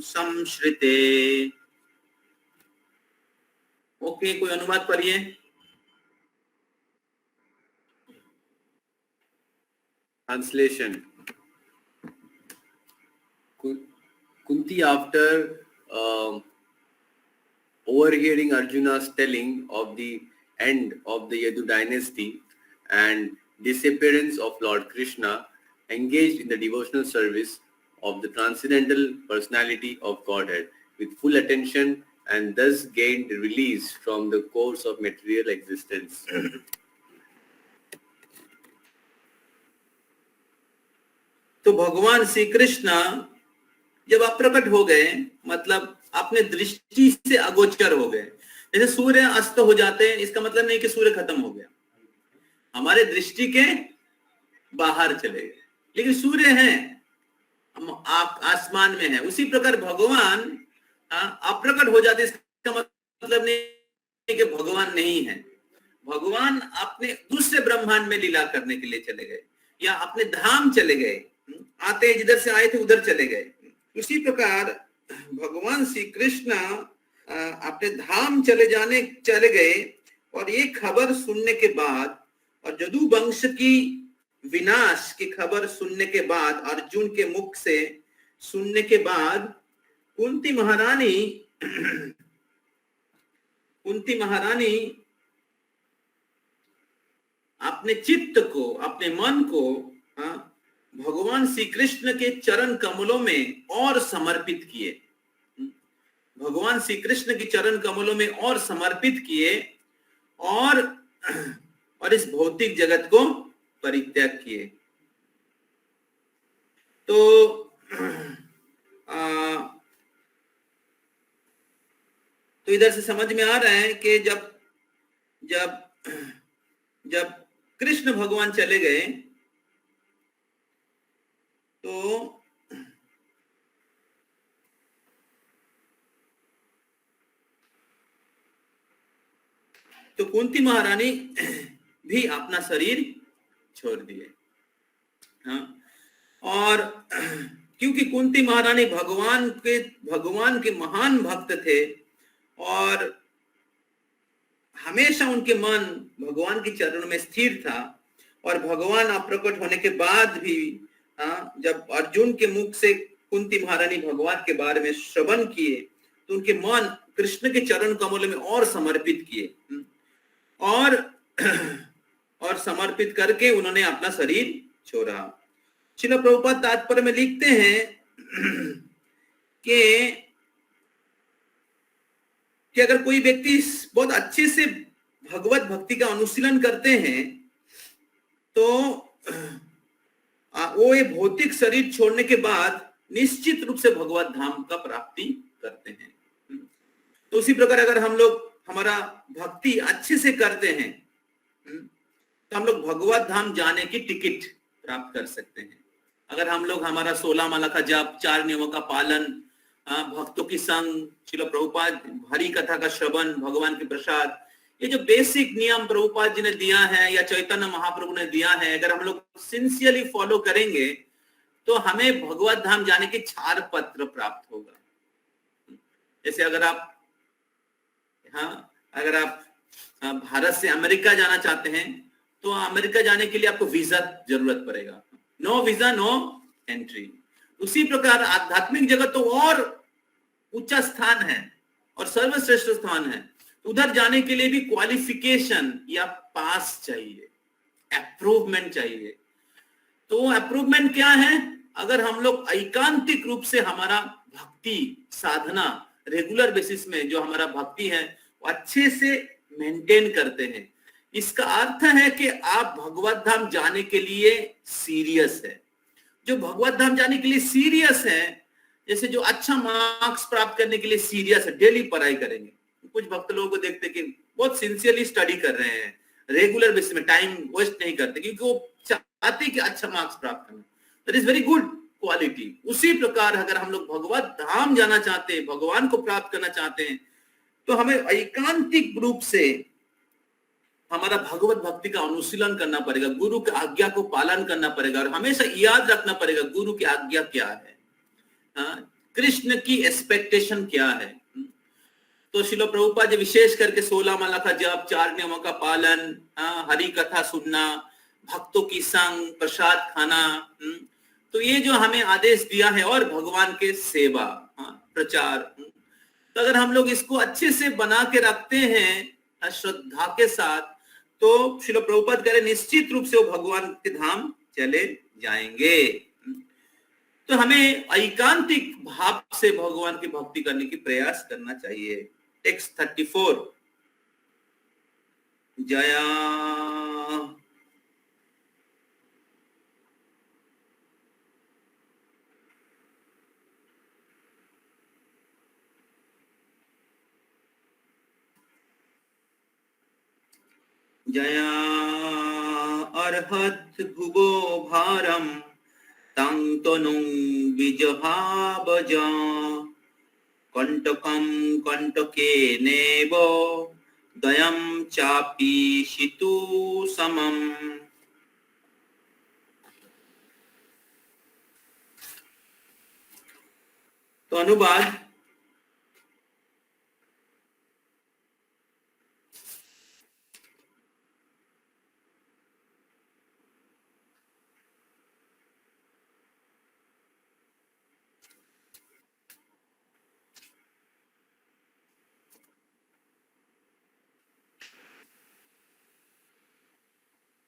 संश्रिते। ओके, कोई अनुवाद पढ़िए। Translation. Kunti, after overhearing Arjuna's telling of the end of the Yadu dynasty and disappearance of Lord Krishna, engaged in the devotional service of the transcendental personality of Godhead with full attention, and thus gained release from the course of material existence. तो भगवान श्री कृष्ण जब अप्रकट हो गए, मतलब अपने दृष्टि से अगोचर हो गए। जैसे सूर्य अस्त हो जाते हैं, इसका मतलब नहीं कि सूर्य खत्म हो गया, हमारे दृष्टि के बाहर चले गए, लेकिन सूर्य है, आसमान में है। उसी प्रकार भगवान अप्रकट हो जाते, इसका मतलब नहीं कि भगवान नहीं है। भगवान अपने दूसरे ब्रह्मांड में लीला करने के लिए चले गए या अपने धाम चले गए, आते जिधर से आए थे उधर चले गए। उसी प्रकार भगवान श्री कृष्ण अपने धाम चले गए, और ये खबर सुनने के बाद, और जदु वंश की विनाश की खबर सुनने के बाद, अर्जुन के मुख से सुनने के बाद, कुंती महारानी अपने चित्त को, अपने मन को भगवान श्री कृष्ण के चरण कमलों में और समर्पित किए, भगवान श्री कृष्ण के चरण कमलों में और समर्पित किए, और इस भौतिक जगत को परित्याग किए। तो इधर से समझ में आ रहा है कि जब कृष्ण भगवान चले गए तो कुंती महारानी भी अपना शरीर छोड़ दिए। हाँ, और क्योंकि कुंती महारानी भगवान के महान भक्त थे और हमेशा उनके मन भगवान के चरणों में स्थिर था, और भगवान अप्रकट होने के बाद भी जब अर्जुन के मुख से कुंती महारानी भगवान के बारे में श्रवण किए तो उनके मन कृष्ण के चरण कमल में और समर्पित किए, और समर्पित करके उन्होंने अपना शरीर छोड़ा। श्रील प्रभुपाद तात्पर्य में लिखते हैं कि अगर कोई व्यक्ति बहुत अच्छे से भगवत भक्ति का अनुशीलन करते हैं तो वो ये भौतिक शरीर छोड़ने के बाद निश्चित रूप से भगवत धाम का प्राप्ति करते हैं। तो उसी प्रकार अगर हम लोग हमारा भक्ति अच्छे से करते हैं तो हम लोग भगवत धाम जाने की टिकट प्राप्त कर सकते हैं। अगर हम लोग हमारा 16 माला का जप, 4 नियमों का पालन, भक्तों की संग, श्रील प्रभुपाद हरि कथा का श्रवण, भगवान के प्रसाद, ये जो बेसिक नियम प्रभुपाद जी ने दिया है या चैतन्य महाप्रभु ने दिया है, अगर हम लोग सिंसियरली फॉलो करेंगे तो हमें भगवत धाम जाने की छाड़ पत्र प्राप्त होगा। जैसे अगर आप भारत से अमेरिका जाना चाहते हैं तो अमेरिका जाने के लिए आपको वीजा जरूरत पड़ेगा, नो वीजा नो एंट्री। उसी प्रकार आध्यात्मिक जगत तो और ऊंचा स्थान है और सर्वश्रेष्ठ स्थान है, उधर जाने के लिए भी क्वालिफिकेशन या पास चाहिए, अप्रूवमेंट चाहिए। तो अप्रूवमेंट क्या है? अगर हम लोग एकांतिक रूप से हमारा भक्ति साधना रेगुलर बेसिस में जो हमारा भक्ति है वो अच्छे से मेंटेन करते हैं, इसका अर्थ है कि आप भगवत धाम जाने के लिए सीरियस है। जो भगवत धाम जाने के लिए सीरियस है, जैसे जो अच्छा मार्क्स प्राप्त करने के लिए सीरियस है, डेली पढ़ाई करेंगे। कुछ भक्त लोगों को देखते कि बहुत सिंसियरली स्टडी कर रहे हैं, रेगुलर बेसिस में टाइम वेस्ट नहीं करते क्योंकि वो चाहते कि अच्छा मार्क्स प्राप्त करना, that is very good quality. उसी प्रकार अगर हम लोग भगवत धाम जाना चाहते हैं, भगवान को प्राप्त करना चाहते हैं, तो हमें एकांतिक रूप से हमारा भगवत भक्ति का अनुशीलन करना पड़ेगा, गुरु की आज्ञा को पालन करना पड़ेगा और हमेशा याद रखना पड़ेगा गुरु की आज्ञा क्या है, कृष्ण की एक्सपेक्टेशन क्या है। तो श्रील प्रभुपाद जी विशेष करके 16 माला का जप, 4 नियमों का पालन, हरि कथा सुनना, भक्तों की संग, प्रसाद खाना, तो ये जो हमें आदेश दिया है, और भगवान के सेवा, प्रचार, तो अगर हम लोग इसको अच्छे से बना के रखते हैं श्रद्धा के साथ, तो श्रील प्रभुपाद कह रहे निश्चित रूप से वो भगवान के धाम चले जाएंगे। तो हमें एकांतिक भाव से भगवान की भक्ति करने की प्रयास करना चाहिए। टेक्स्ट 34 जया जया अर्हत भुवो भारम तं तनुं विजहावज कंटकं कंटकेनेव दयं चापि शितु समम्। तो अनुवाद,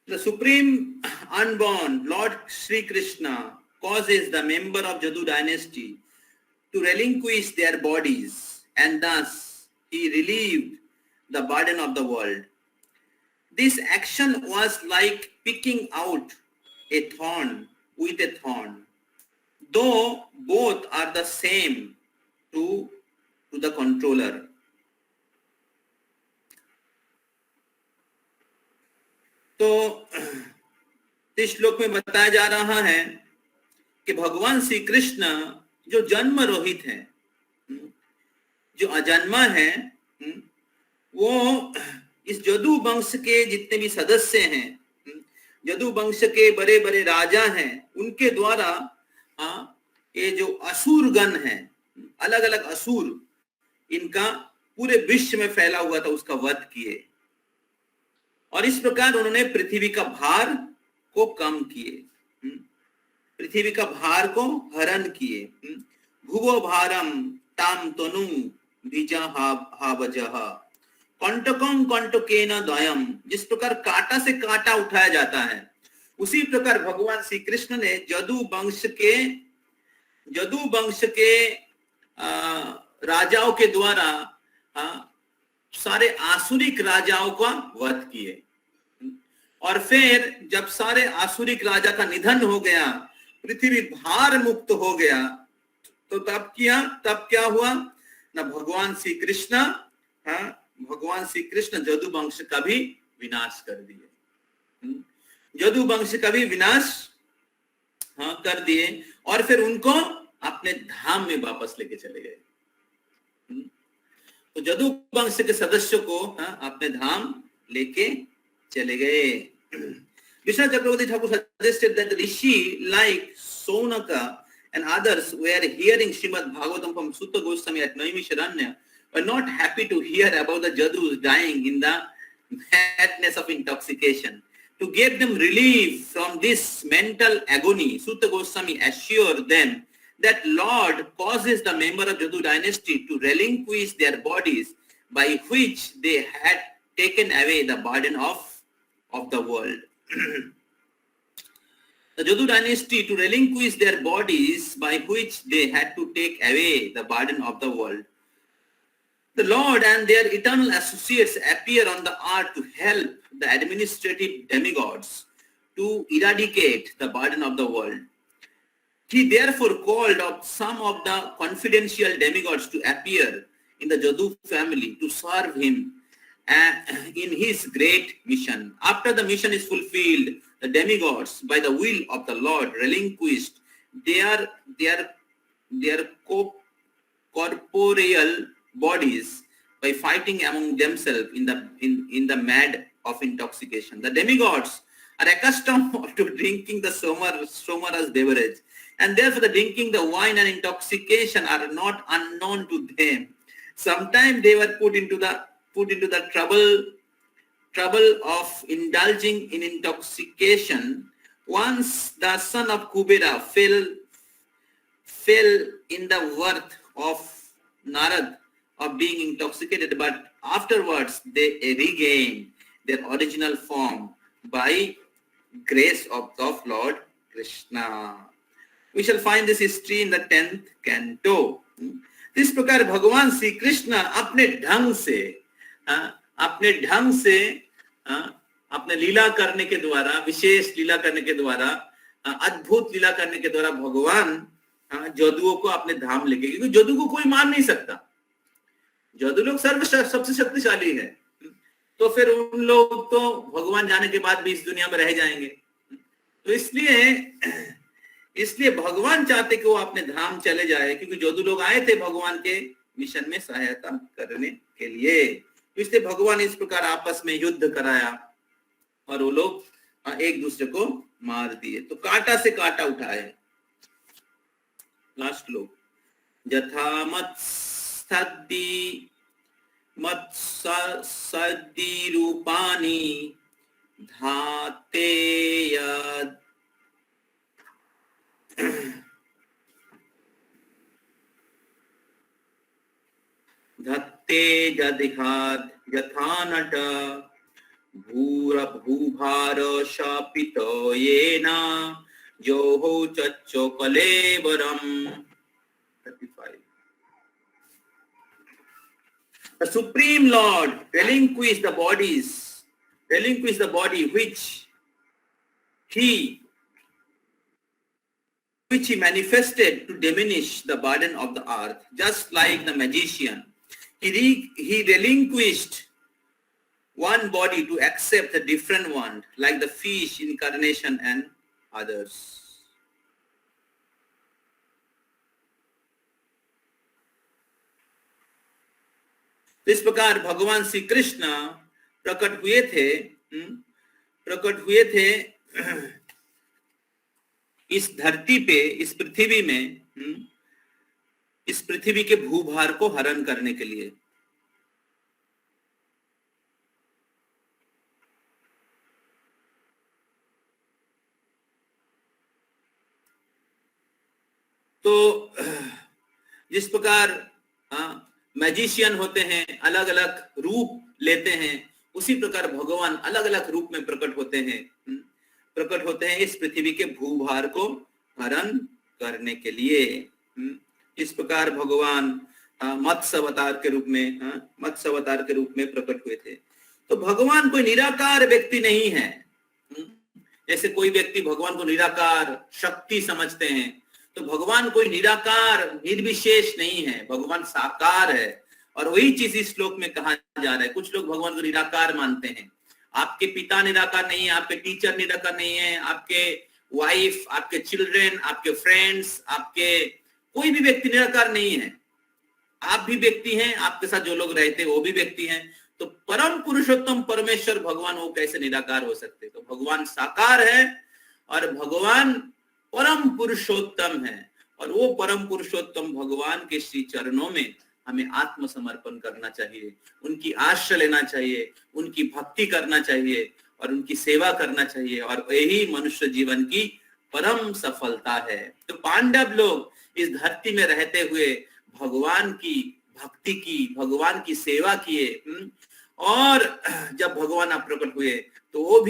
the supreme unborn Lord Sri Krishna causes the member of Jadu dynasty to relinquish their bodies, and thus he relieved the burden of the world. This action was like picking out a thorn with a thorn, though both are the same to the controller. तो इस श्लोक में बताया जा रहा है कि भगवान श्री कृष्ण जो जन्म रोहित है, जो अजन्मा है, वो इस जदु वंश के जितने भी सदस्य हैं यदु वंश के बड़े बड़े राजा हैं, उनके द्वारा ये जो असुर गण है, अलग अलग असुर, इनका पूरे विश्व में फैला हुआ था, उसका वध किए। और इस प्रकार उन्होंने पृथ्वी का भार को कम किए, पृथ्वी का भार को हरण किए। भुवो भारम ताम तनु बीजा हावजह कंटकम कंटकेन दयम, जिस प्रकार कांटा से कांटा उठाया जाता है, उसी प्रकार भगवान श्री कृष्ण ने जदु वंश के राजाओं के द्वारा सारे आसुरिक राजाओं का वध किए। और फिर जब सारे आसुरिक राजा का निधन हो गया, पृथ्वी भार मुक्त हो गया, तो तब क्या हुआ ना, भगवान श्री कृष्ण जदु वंश का भी विनाश कर दिए, जदु वंश का भी विनाश कर दिए, और फिर उनको अपने धाम में वापस लेके चले गए। तो जदु वंश के सदस्यों को अपने धाम लेके चले गए। Vishnu Chakravarti Thakur suggested that the rishi like Sonaka and others were hearing Srimad Bhagavatam from Sutta Goswami at Naimisharanya were not happy to hear about the Jadus dying in the madness of intoxication. To give them relief from this mental agony, Sutta Goswami assured them that Lord causes the member of Jadu dynasty to relinquish their bodies, by which they had taken away the burden of the world. The Jadu dynasty to relinquish their bodies, by which they had to take away the burden of the world. The Lord and their eternal associates appear on the earth to help the administrative demigods to eradicate the burden of the world. He therefore called up some of the confidential demigods to appear in the Jadu family to serve him in his great mission. After the mission is fulfilled, the demigods, by the will of the Lord, relinquished their corporeal bodies by fighting among themselves in the mad of intoxication. The demigods are accustomed to drinking the somaras beverage, and therefore the drinking the wine and intoxication are not unknown to them. Sometimes they were put into the trouble of indulging in intoxication. Once the son of Kubera fell in the worth of Narad of being intoxicated, but afterwards they regained their original form by grace of Lord Krishna. We shall find this history in the 10th canto. इस प्रकार भगवान श्री कृष्ण अपने ढंग से अपने लीला करने के द्वारा, विशेष लीला करने के द्वारा, अद्भुत लीला करने के द्वारा भगवान जदुओं को अपने धाम लेके, क्योंकि जदू को कोई मार नहीं सकता, जदू लोग सबसे शक्तिशाली है, तो फिर उन लोग तो भगवान जाने के बाद भी इस दुनिया में रह जाएंगे। तो इसलिए भगवान चाहते कि वो अपने धाम चले जाए, क्योंकि जदू लोग आए थे भगवान के मिशन में सहायता करने के लिए। इसलिए भगवान इस प्रकार आपस में युद्ध कराया और वो लोग एक दूसरे को मार दिए। तो कांटा से कांटा उठाए। लास्ट लोग यथा मत्सद्दी रूपानी धाते यद धत्ते जदिहाद यथा नट भूभार शापितो येना Zoho चच्चो कलेवरम। 35. The Supreme Lord relinquished the body which he manifested to diminish the burden of the earth, just like the magician. He relinquished one body to accept a different one, like the fish incarnation and others. इस प्रकार भगवान श्री कृष्ण प्रकट हुए थे इस धरती पे, इस पृथ्वी में, इस पृथ्वी के भूभार को हरण करने के लिए। तो जिस प्रकार मैजिशियन होते हैं, अलग अलग रूप लेते हैं, उसी प्रकार भगवान अलग अलग रूप में प्रकट होते हैं इस पृथ्वी के भूभार को हरण करने के लिए। इस प्रकार भगवान मत्स्य अवतार के रूप में प्रकट हुए थे। तो भगवान कोई निराकार व्यक्ति नहीं है। जैसे कोई व्यक्ति भगवान को निराकार शक्ति समझते हैं, तो भगवान कोई निराकार निर्विशेष नहीं है, भगवान साकार है। और वही चीज इस श्लोक में कहा जा रहा है। कुछ लोग भगवान को निराकार मानते हैं। आपके पिता निराकार नहीं है, आपके टीचर निराकार नहीं है, आपके वाइफ, आपके चिल्ड्रन, आपके फ्रेंड्स, आपके कोई भी व्यक्ति निराकार नहीं है। आप भी व्यक्ति हैं, आपके साथ जो लोग रहते हैं वो भी व्यक्ति हैं। तो परम पुरुषोत्तम परमेश्वर भगवान वो कैसे निराकार हो सकते? तो भगवान साकार है और भगवान परम पुरुषोत्तम है। और वो परम पुरुषोत्तम भगवान के श्री चरणों में हमें आत्मसमर्पण करना चाहिए, उनकी आश्रय लेना चाहिए, उनकी भक्ति करना चाहिए और उनकी सेवा करना चाहिए। और यही मनुष्य जीवन की परम सफलता है। तो पांडव लोग इस धरती में रहते हुए भगवान की भक्ति की, भगवान की सेवा किए। और जब भगवान प्रकट हुए तो वो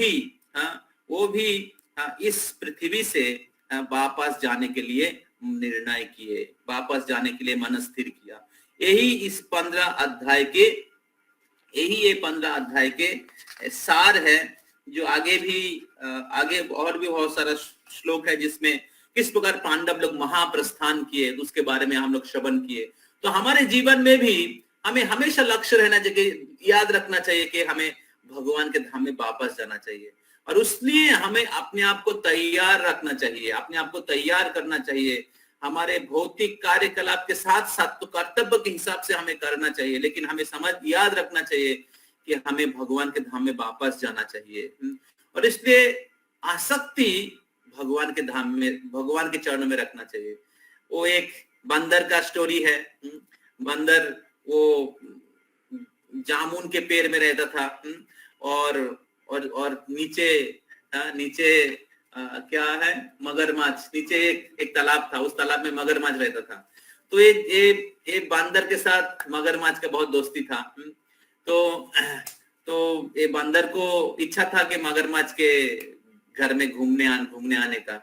भी इस पृथ्वी से वापस जाने के लिए निर्णय किए, वापस जाने के लिए मन स्थिर किया। यही इस 15 अध्याय के सार है। जो आगे और भी बहुत सारा श्लोक है जिसमें किस प्रकार पांडव लोग महाप्रस्थान किए, उसके बारे में हम लोग श्रवण किए। तो हमारे जीवन में भी हमें हमेशा लक्ष्य रहना चाहिए, याद रखना चाहिए कि हमें भगवान के धाम में वापस जाना चाहिए। और उसलिए हमें अपने आप को तैयार रखना चाहिए, अपने आप को तैयार करना चाहिए। हमारे भौतिक कार्यकलाप के साथ साथ तो कर्तव्य के हिसाब से हमें करना चाहिए, लेकिन हमें याद रखना चाहिए कि हमें भगवान के धाम में वापस जाना चाहिए। और इसलिए आसक्ति भगवान के धाम में, भगवान के चरणों में रखना चाहिए। वो एक बंदर का स्टोरी है। बंदर वो जामुन के पेड़ में रहता था और नीचे क्या है, मगरमच्छ। नीचे एक तालाब था, उस तालाब में मगरमच्छ रहता था। तो ये बंदर के साथ मगरमच्छ का बहुत दोस्ती था। तो ये बंदर को इच्छा था कि मगरमच्छ के घर में घूमने आने का।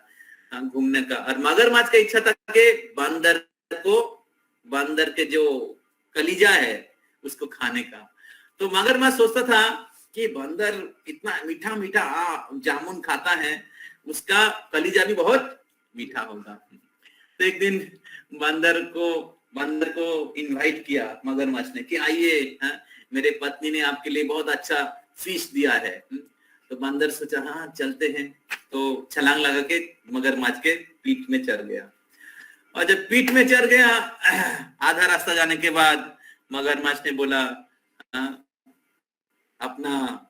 और मगरमच्छ का इच्छा था कि बंदर के जो कलीजा है उसको खाने का। तो मगरमच्छ सोचता था कि बंदर इतना मीठा मीठा जामुन खाता है, उसका कलीजा भी बहुत मीठा होगा। तो एक दिन बंदर को इनवाइट किया मगरमच्छ ने कि आइए, मेरे पत्नी ने आपके लिए बहुत अच्छा फिश दिया है। तो बंदर सोचा हाँ चलते हैं। तो छलांग लगा के मगरमच्छ के पीठ में चढ़ गया। और जब पीठ में चढ़ गया, आधा रास्ता जाने के बाद मगरमच्छ ने बोला, अपना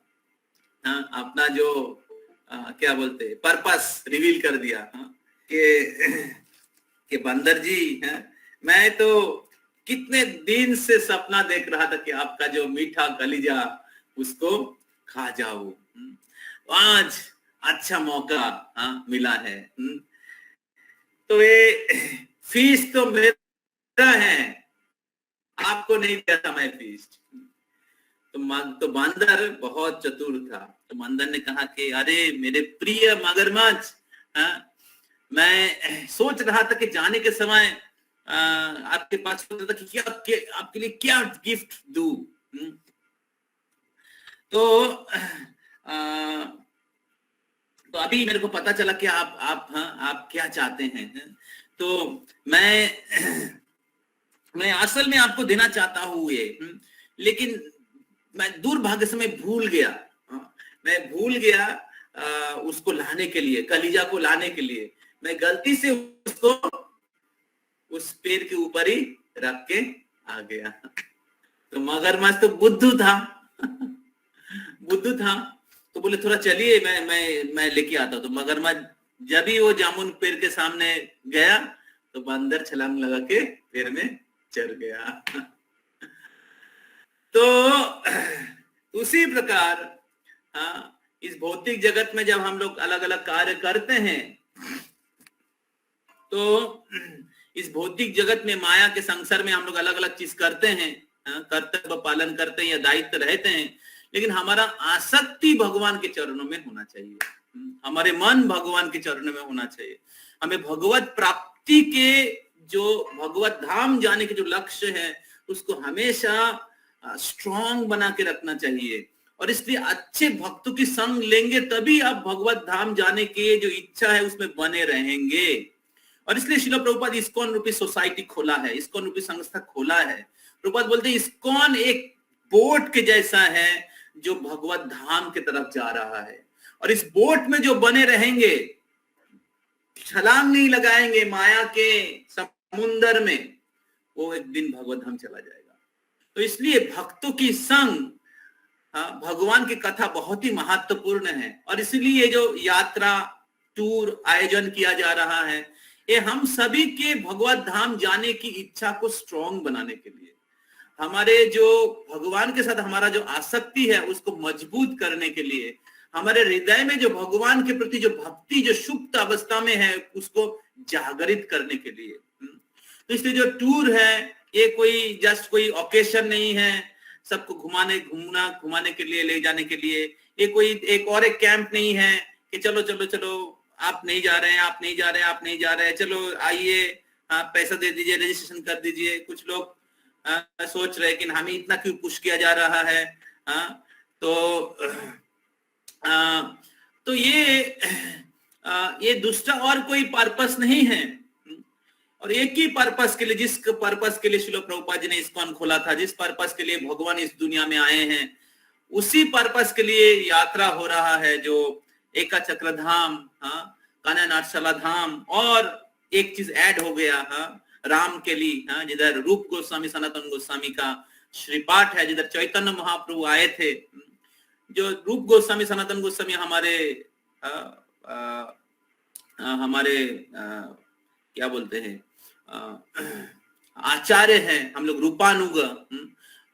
जो क्या बोलते पर्पस रिवील कर दिया कि बंदर जी, मैं तो कितने दिन से सपना देख रहा था कि आपका जो मीठा कलीजा उसको खा जाऊं। आज अच्छा मौका मिला है। तो ये फीस तो मेरा है, आपको नहीं दिया था मैं फीस। तो बंदर बहुत चतुर था। तो बंदर ने कहा कि अरे मेरे प्रिय मगरमच्छ, मैं सोच रहा था कि जाने के समय आपके पास सोच रहा था कि आपके लिए क्या गिफ्ट दूं। तो अभी मेरे को पता चला कि आप क्या चाहते हैं। तो मैं असल में आपको देना चाहता हूं ये, लेकिन मैं दुर्भाग्य से मैं भूल गया उसको लाने के लिए, कलीजा को लाने के लिए मैं गलती से उसको उस पेड़ के ऊपर ही रख के आ गया। तो मगरमच्छ तो बुद्धू था। तो तो बोले थोड़ा चलिए मैं लेके आता हूँ। तो मगरमच्छ जब ही वो जामुन पेड़ के सामने गया तो बंदर छलांग लगा के पेड़ में चढ़ गया। तो उसी प्रकार इस भौतिक जगत में जब हम लोग अलग अलग कार्य करते हैं तो इस भौतिक जगत में माया के संसार में हम लोग अलग अलग चीज करते हैं, कर्तव्य पालन करते हैं या दायित्व रहते हैं, लेकिन हमारा आसक्ति भगवान के चरणों में होना चाहिए। हमारे मन भगवान के चरणों में होना चाहिए। हमें भगवत प्राप्ति के जो भगवत धाम जाने के जो लक्ष्य है उसको हमेशा स्ट्रांग बना के रखना चाहिए। और इसलिए अच्छे भक्तों की संग लेंगे तभी आप भगवत धाम जाने के जो इच्छा है उसमें बने रहेंगे। और इसलिए श्रील प्रभुपाद इस्कॉन रूपी सोसाइटी खोला है, इस्कॉन रूपी संस्था खोला है। प्रभुपाद बोलते हैं इस्कॉन एक बोट के जैसा है जो भगवत धाम की तरफ जा रहा है, और इस बोट में जो बने रहेंगे, छलांग नहीं लगाएंगे माया के समुंदर में, वो एक दिन भगवत धाम चला जाएगा। तो इसलिए भक्तों की संग भगवान की कथा बहुत ही महत्वपूर्ण है। और इसलिए जो यात्रा टूर आयोजन किया जा रहा है ये हम सभी के भगवत धाम जाने की इच्छा को स्ट्रांग बनाने के लिए, हमारे जो भगवान के साथ हमारा जो आसक्ति है उसको मजबूत करने के लिए, हमारे हृदय में जो भगवान के प्रति जो भक्ति जो सुप्त अवस्था में है उसको जागृत करने के लिए। तो इसलिए जो टूर है ये कोई जस्ट कोई ओकेशन नहीं है सबको घुमाने के लिए, ले जाने के लिए। ये कोई एक और एक कैंप नहीं है कि चलो चलो चलो आप नहीं जा रहे हैं, आप नहीं जा रहे हैं, आप नहीं जा रहे हैं, चलो आइए पैसा दे दीजिए, रजिस्ट्रेशन कर दीजिए। कुछ लोग सोच रहे हैं कि हमें इतना क्यों पुश किया जा रहा है। तो ये दूसरा और कोई पर्पस नहीं है, और एक ही पर्पस के लिए, जिस पर्पस के लिए श्रील प्रभुपाद जी ने इस्कॉन खोला था, जिस पर्पस के लिए भगवान इस दुनिया में आए हैं, उसी पर्पस के लिए यात्रा हो रहा है, जो एका चक्र धाम, कान्हा नाथशाला धाम, और एक चीज ऐड हो गया राम के लिए, जिधर रूप गोस्वामी सनातन गोस्वामी का श्रीपाठ है, जिधर चैतन्य महाप्रभु आए थे। जो रूप गोस्वामी सनातन गोस्वामी हमारे क्या बोलते हैं आचार्य हैं, हम लोग रूपानुग,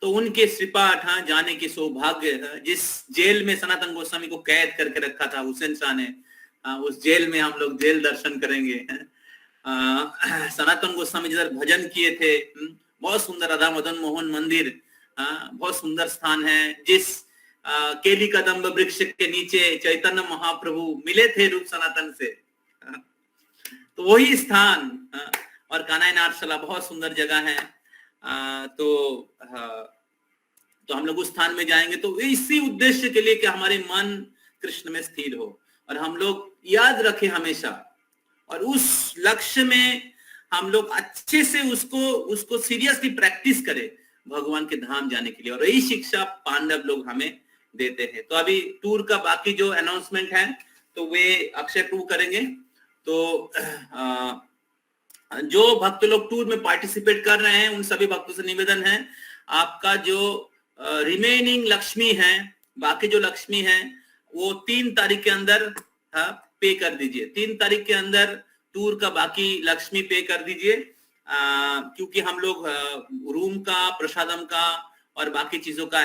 तो उनके श्रीपाठ जाने की सौभाग्य है। जिस जेल में सनातन गोस्वामी को कैद करके रखा था हुसैन शाह ने, उस जेल में हम लोग जेल दर्शन करेंगे। सनातन गोस्वामी जिधर भजन किए थे, बहुत सुंदर राधा मदन मोहन मंदिर, बहुत सुंदर स्थान है। जिस केली कदम्ब वृक्ष के नीचे चैतन्य महाप्रभु मिले थे रूप सनातन से, तो वही स्थान, और कान्हा नाथशाला बहुत सुंदर जगह है। तो हम लोग उस स्थान में जाएंगे तो इसी उद्देश्य के लिए कि हमारे मन कृष्ण में स्थिर हो और हम लोग याद रखें हमेशा, और उस लक्ष्य में हम लोग अच्छे से उसको सीरियसली प्रैक्टिस करें भगवान के धाम जाने के लिए। और यही शिक्षा पांडव लोग हमें देते हैं। तो अभी टूर का बाकी जो अनाउंसमेंट है तो वे अक्षय प्रभु करेंगे। तो जो भक्त लोग टूर में पार्टिसिपेट कर रहे हैं उन सभी भक्तों से निवेदन है, आपका जो रिमेनिंग लक्ष्मी है, बाकी जो लक्ष्मी है वो 3 तारीख के अंदर पे कर दीजिए। 3 तारीख के अंदर टूर का बाकी लक्ष्मी पे कर दीजिए, क्योंकि हम लोग रूम का, प्रसादम का और बाकी चीजों का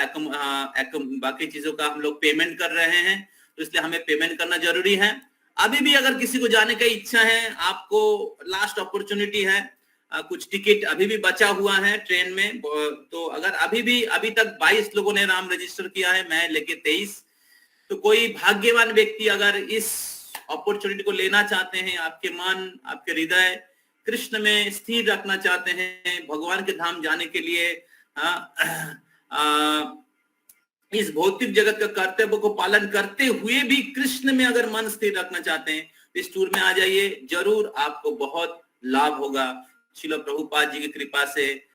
हम लोग पेमेंट कर रहे हैं, तो इसलिए हमें पेमेंट करना जरूरी है। अभी भी अगर किसी को जाने का इच्छा है, आपको लास्ट अपॉर्चुनिटी है, कुछ टिकट अभी भी बचा हुआ है ट्रेन में। तो अगर अभी तक 22 लोगों ने नाम रजिस्टर किया है, मैं लेके 23, तो कोई भाग्यवान व्यक्ति अगर इस अपॉर्चुनिटी को लेना चाहते हैं, आपके मन, आपके हृदय कृष्ण में स्थिर रखना चाहते हैं, भगवान के धाम जाने के लिए इस भौतिक जगत का कर्तव्य को पालन करते हुए भी कृष्ण में अगर मन स्थिर रखना चाहते हैं, तो इस टूर में आ जाइए, जरूर आपको बहुत लाभ होगा। श्रील प्रभुपाद जी की कृपा से